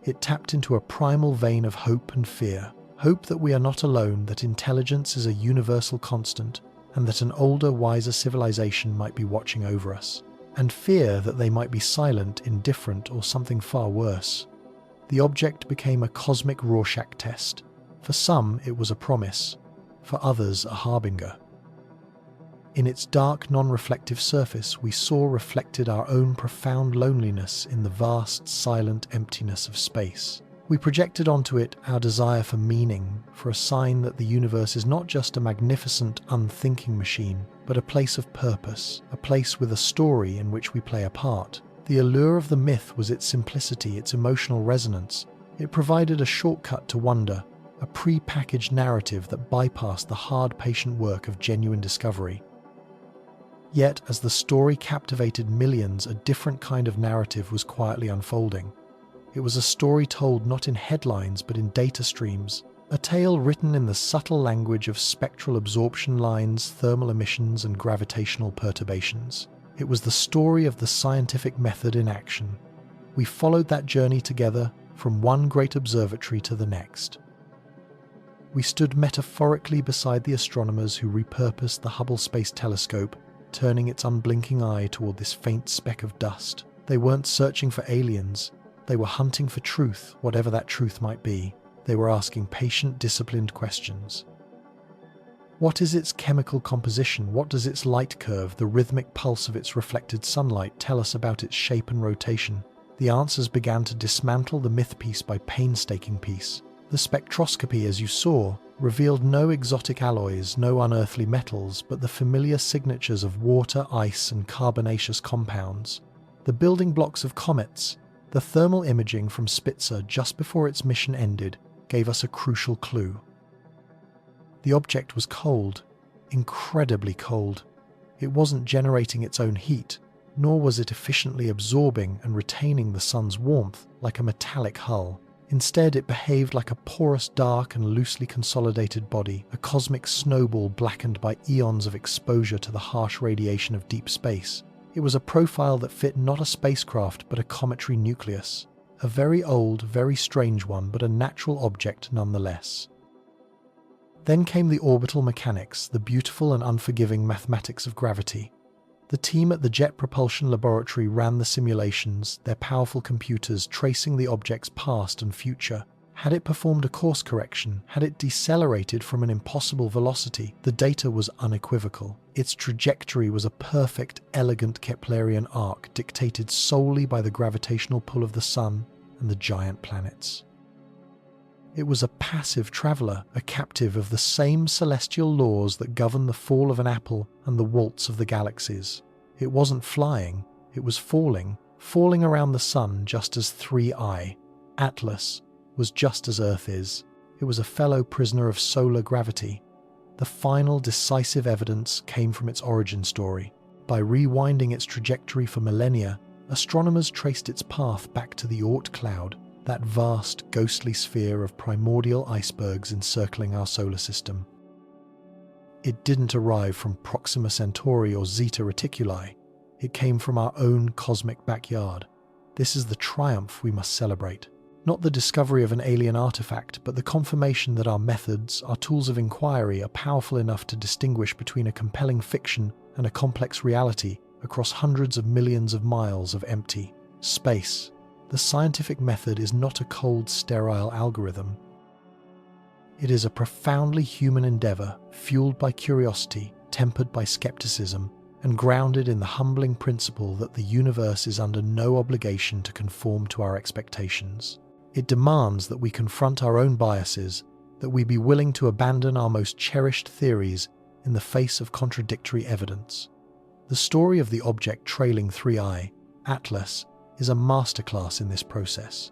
It tapped into a primal vein of hope and fear. Hope that we are not alone, that intelligence is a universal constant, and that an older, wiser civilization might be watching over us. And fear that they might be silent, indifferent, or something far worse. The object became a cosmic Rorschach test. For some, it was a promise. For others, a harbinger. In its dark, non-reflective surface, we saw reflected our own profound loneliness in the vast, silent emptiness of space. We projected onto it our desire for meaning, for a sign that the universe is not just a magnificent, unthinking machine, but a place of purpose, a place with a story in which we play a part. The allure of the myth was its simplicity, its emotional resonance. It provided a shortcut to wonder, a pre-packaged narrative that bypassed the hard, patient work of genuine discovery. Yet, as the story captivated millions, a different kind of narrative was quietly unfolding. It was a story told not in headlines but in data streams, a tale written in the subtle language of spectral absorption lines, thermal emissions, and gravitational perturbations. It was the story of the scientific method in action. We followed that journey together, from one great observatory to the next. We stood metaphorically beside the astronomers who repurposed the Hubble Space Telescope, turning its unblinking eye toward this faint speck of dust. They weren't searching for aliens. They were hunting for truth, whatever that truth might be. They were asking patient, disciplined questions. What is its chemical composition? What does its light curve, the rhythmic pulse of its reflected sunlight, tell us about its shape and rotation? The answers began to dismantle the myth piece by painstaking piece. The spectroscopy, as you saw, revealed no exotic alloys, no unearthly metals, but the familiar signatures of water, ice, and carbonaceous compounds. The building blocks of comets. The thermal imaging from Spitzer just before its mission ended gave us a crucial clue. The object was cold, incredibly cold. It wasn't generating its own heat, nor was it efficiently absorbing and retaining the sun's warmth like a metallic hull. Instead, it behaved like a porous, dark, and loosely consolidated body, a cosmic snowball blackened by eons of exposure to the harsh radiation of deep space. It was a profile that fit not a spacecraft but a cometary nucleus. A very old, very strange one, but a natural object nonetheless. Then came the orbital mechanics, the beautiful and unforgiving mathematics of gravity. The team at the Jet Propulsion Laboratory ran the simulations, their powerful computers tracing the object's past and future. Had it performed a course correction? Had it decelerated from an impossible velocity? The data was unequivocal. Its trajectory was a perfect, elegant Keplerian arc dictated solely by the gravitational pull of the Sun and the giant planets. It was a passive traveller, a captive of the same celestial laws that govern the fall of an apple and the waltz of the galaxies. It wasn't flying, it was falling around the Sun just as 3I, Atlas, was just as Earth is. It was a fellow prisoner of solar gravity. The final decisive evidence came from its origin story. By rewinding its trajectory for millennia, astronomers traced its path back to the Oort cloud, that vast, ghostly sphere of primordial icebergs encircling our solar system. It didn't arrive from Proxima Centauri or Zeta Reticuli. It came from our own cosmic backyard. This is the triumph we must celebrate. Not the discovery of an alien artifact, but the confirmation that our methods, our tools of inquiry, are powerful enough to distinguish between a compelling fiction and a complex reality across hundreds of millions of miles of empty space. The scientific method is not a cold, sterile algorithm. It is a profoundly human endeavour, fueled by curiosity, tempered by skepticism, and grounded in the humbling principle that the universe is under no obligation to conform to our expectations. It demands that we confront our own biases, that we be willing to abandon our most cherished theories in the face of contradictory evidence. The story of the object trailing 3I, Atlas, is a masterclass in this process.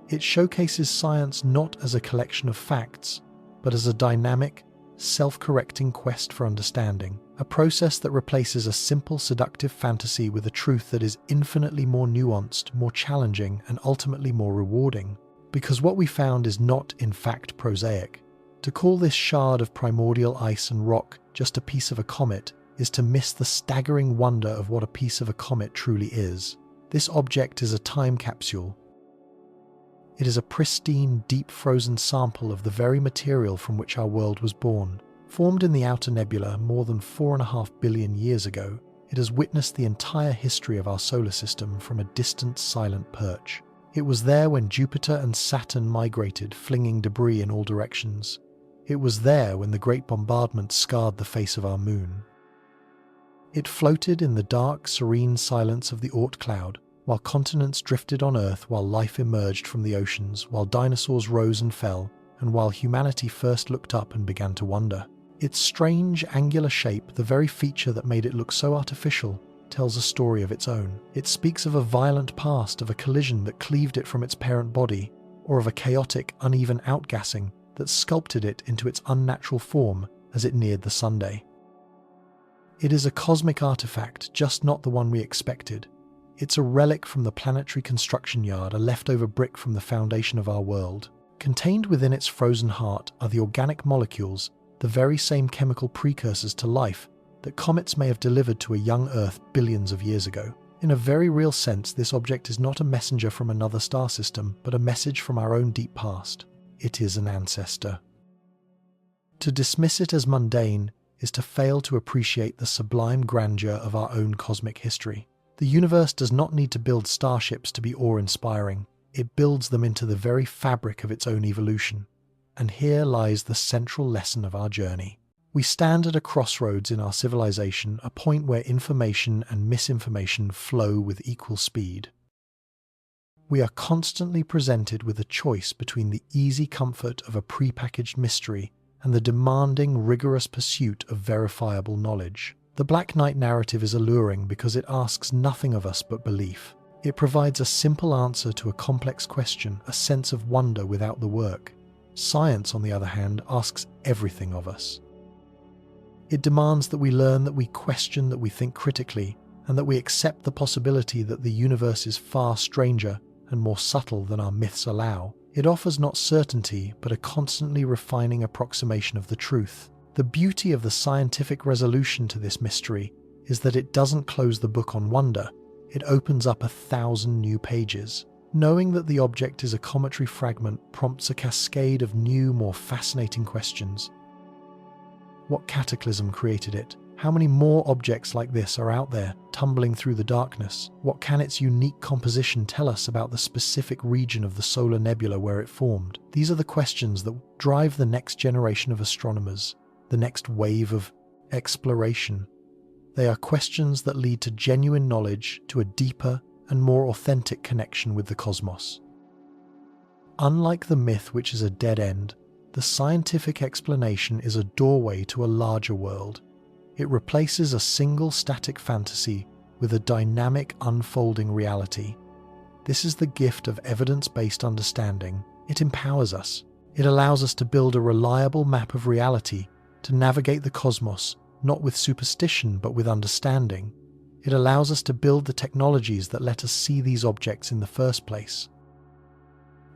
It showcases science not as a collection of facts, but as a dynamic, self-correcting quest for understanding, a process that replaces a simple seductive fantasy with a truth that is infinitely more nuanced, more challenging, and ultimately more rewarding. Because what we found is not, in fact, prosaic. To call this shard of primordial ice and rock just a piece of a comet is to miss the staggering wonder of what a piece of a comet truly is. This object is a time capsule. It is a pristine, deep-frozen sample of the very material from which our world was born. Formed in the outer nebula more than 4.5 billion years ago, it has witnessed the entire history of our solar system from a distant, silent perch. It was there when Jupiter and Saturn migrated, flinging debris in all directions. It was there when the Great Bombardment scarred the face of our moon. It floated in the dark, serene silence of the Oort cloud, while continents drifted on Earth, while life emerged from the oceans, while dinosaurs rose and fell, and while humanity first looked up and began to wonder. Its strange, angular shape, the very feature that made it look so artificial, tells a story of its own. It speaks of a violent past, of a collision that cleaved it from its parent body, or of a chaotic, uneven outgassing that sculpted it into its unnatural form as it neared the Sunday. It is a cosmic artifact, just not the one we expected. It's a relic from the planetary construction yard, a leftover brick from the foundation of our world. Contained within its frozen heart are the organic molecules, the very same chemical precursors to life that comets may have delivered to a young Earth billions of years ago. In a very real sense, this object is not a messenger from another star system, but a message from our own deep past. It is an ancestor. To dismiss it as mundane is to fail to appreciate the sublime grandeur of our own cosmic history. The universe does not need to build starships to be awe-inspiring. It builds them into the very fabric of its own evolution. And here lies the central lesson of our journey. We stand at a crossroads in our civilization, a point where information and misinformation flow with equal speed. We are constantly presented with a choice between the easy comfort of a prepackaged mystery and the demanding, rigorous pursuit of verifiable knowledge. The Black Knight narrative is alluring because it asks nothing of us but belief. It provides a simple answer to a complex question, a sense of wonder without the work. Science, on the other hand, asks everything of us. It demands that we learn, that we question, that we think critically, and that we accept the possibility that the universe is far stranger and more subtle than our myths allow. It offers not certainty, but a constantly refining approximation of the truth. The beauty of the scientific resolution to this mystery is that it doesn't close the book on wonder, it opens up 1,000 new pages. Knowing that the object is a cometary fragment prompts a cascade of new, more fascinating questions. What cataclysm created it? How many more objects like this are out there, tumbling through the darkness? What can its unique composition tell us about the specific region of the solar nebula where it formed? These are the questions that drive the next generation of astronomers, the next wave of exploration. They are questions that lead to genuine knowledge, to a deeper and more authentic connection with the cosmos. Unlike the myth, which is a dead end, the scientific explanation is a doorway to a larger world. It replaces a single static fantasy with a dynamic, unfolding reality. This is the gift of evidence-based understanding. It empowers us. It allows us to build a reliable map of reality, to navigate the cosmos, not with superstition but with understanding. It allows us to build the technologies that let us see these objects in the first place.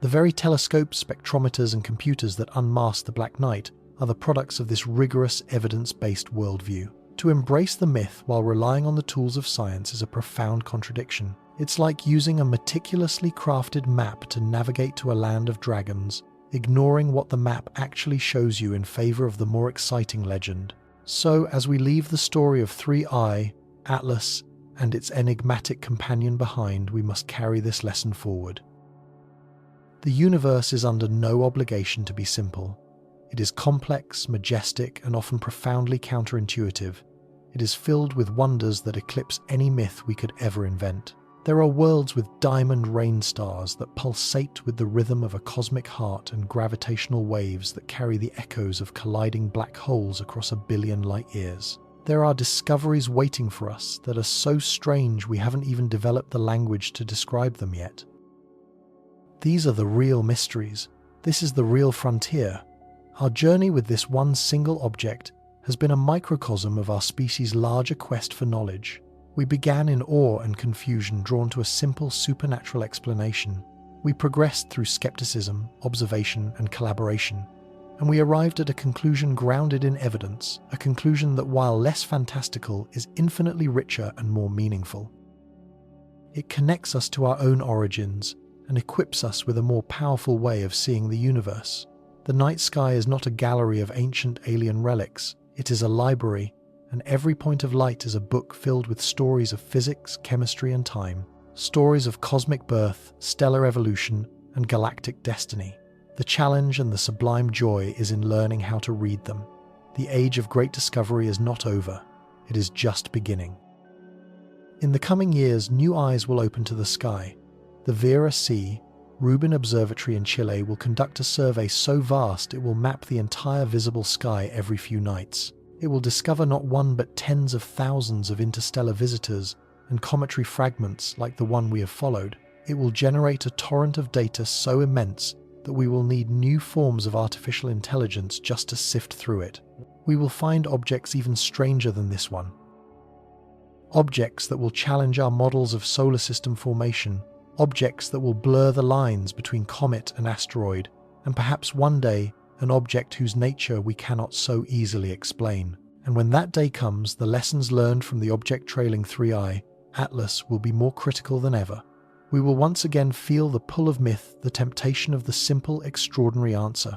The very telescopes, spectrometers, and computers that unmask the Black Knight are the products of this rigorous, evidence-based worldview. To embrace the myth while relying on the tools of science is a profound contradiction. It's like using a meticulously crafted map to navigate to a land of dragons, ignoring what the map actually shows you in favor of the more exciting legend. So, as we leave the story of 3I, Atlas, and its enigmatic companion behind, we must carry this lesson forward. The universe is under no obligation to be simple. It is complex, majestic, and often profoundly counterintuitive. It is filled with wonders that eclipse any myth we could ever invent. There are worlds with diamond rain stars that pulsate with the rhythm of a cosmic heart and gravitational waves that carry the echoes of colliding black holes across 1 billion light years. There are discoveries waiting for us that are so strange we haven't even developed the language to describe them yet. These are the real mysteries. This is the real frontier. Our journey with this one single object has been a microcosm of our species' larger quest for knowledge. We began in awe and confusion, drawn to a simple supernatural explanation. We progressed through skepticism, observation, and collaboration, and we arrived at a conclusion grounded in evidence, a conclusion that, while less fantastical, is infinitely richer and more meaningful. It connects us to our own origins and equips us with a more powerful way of seeing the universe. The night sky is not a gallery of ancient alien relics. It is a library, and every point of light is a book filled with stories of physics, chemistry, and time. Stories of cosmic birth, stellar evolution, and galactic destiny. The challenge and the sublime joy is in learning how to read them. The age of great discovery is not over. It is just beginning. In the coming years, new eyes will open to the sky. The Vera C. Rubin Observatory in Chile will conduct a survey so vast it will map the entire visible sky every few nights. It will discover not one but tens of thousands of interstellar visitors and cometary fragments like the one we have followed. It will generate a torrent of data so immense that we will need new forms of artificial intelligence just to sift through it. We will find objects even stranger than this one. Objects that will challenge our models of solar system formation. Objects that will blur the lines between comet and asteroid, and perhaps one day, an object whose nature we cannot so easily explain. And when that day comes, the lessons learned from the object trailing 3I, Atlas, will be more critical than ever. We will once again feel the pull of myth, the temptation of the simple, extraordinary answer.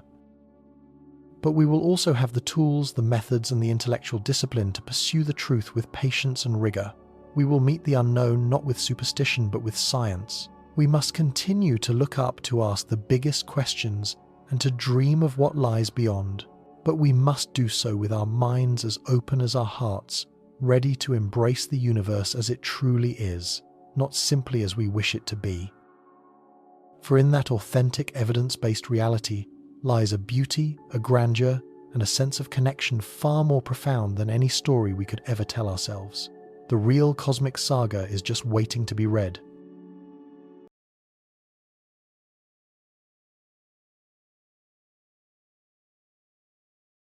But we will also have the tools, the methods, and the intellectual discipline to pursue the truth with patience and rigor. We will meet the unknown not with superstition but with science. We must continue to look up, to ask the biggest questions, and to dream of what lies beyond. But we must do so with our minds as open as our hearts, ready to embrace the universe as it truly is, not simply as we wish it to be. For in that authentic, evidence-based reality lies a beauty, a grandeur, and a sense of connection far more profound than any story we could ever tell ourselves. The real cosmic saga is just waiting to be read.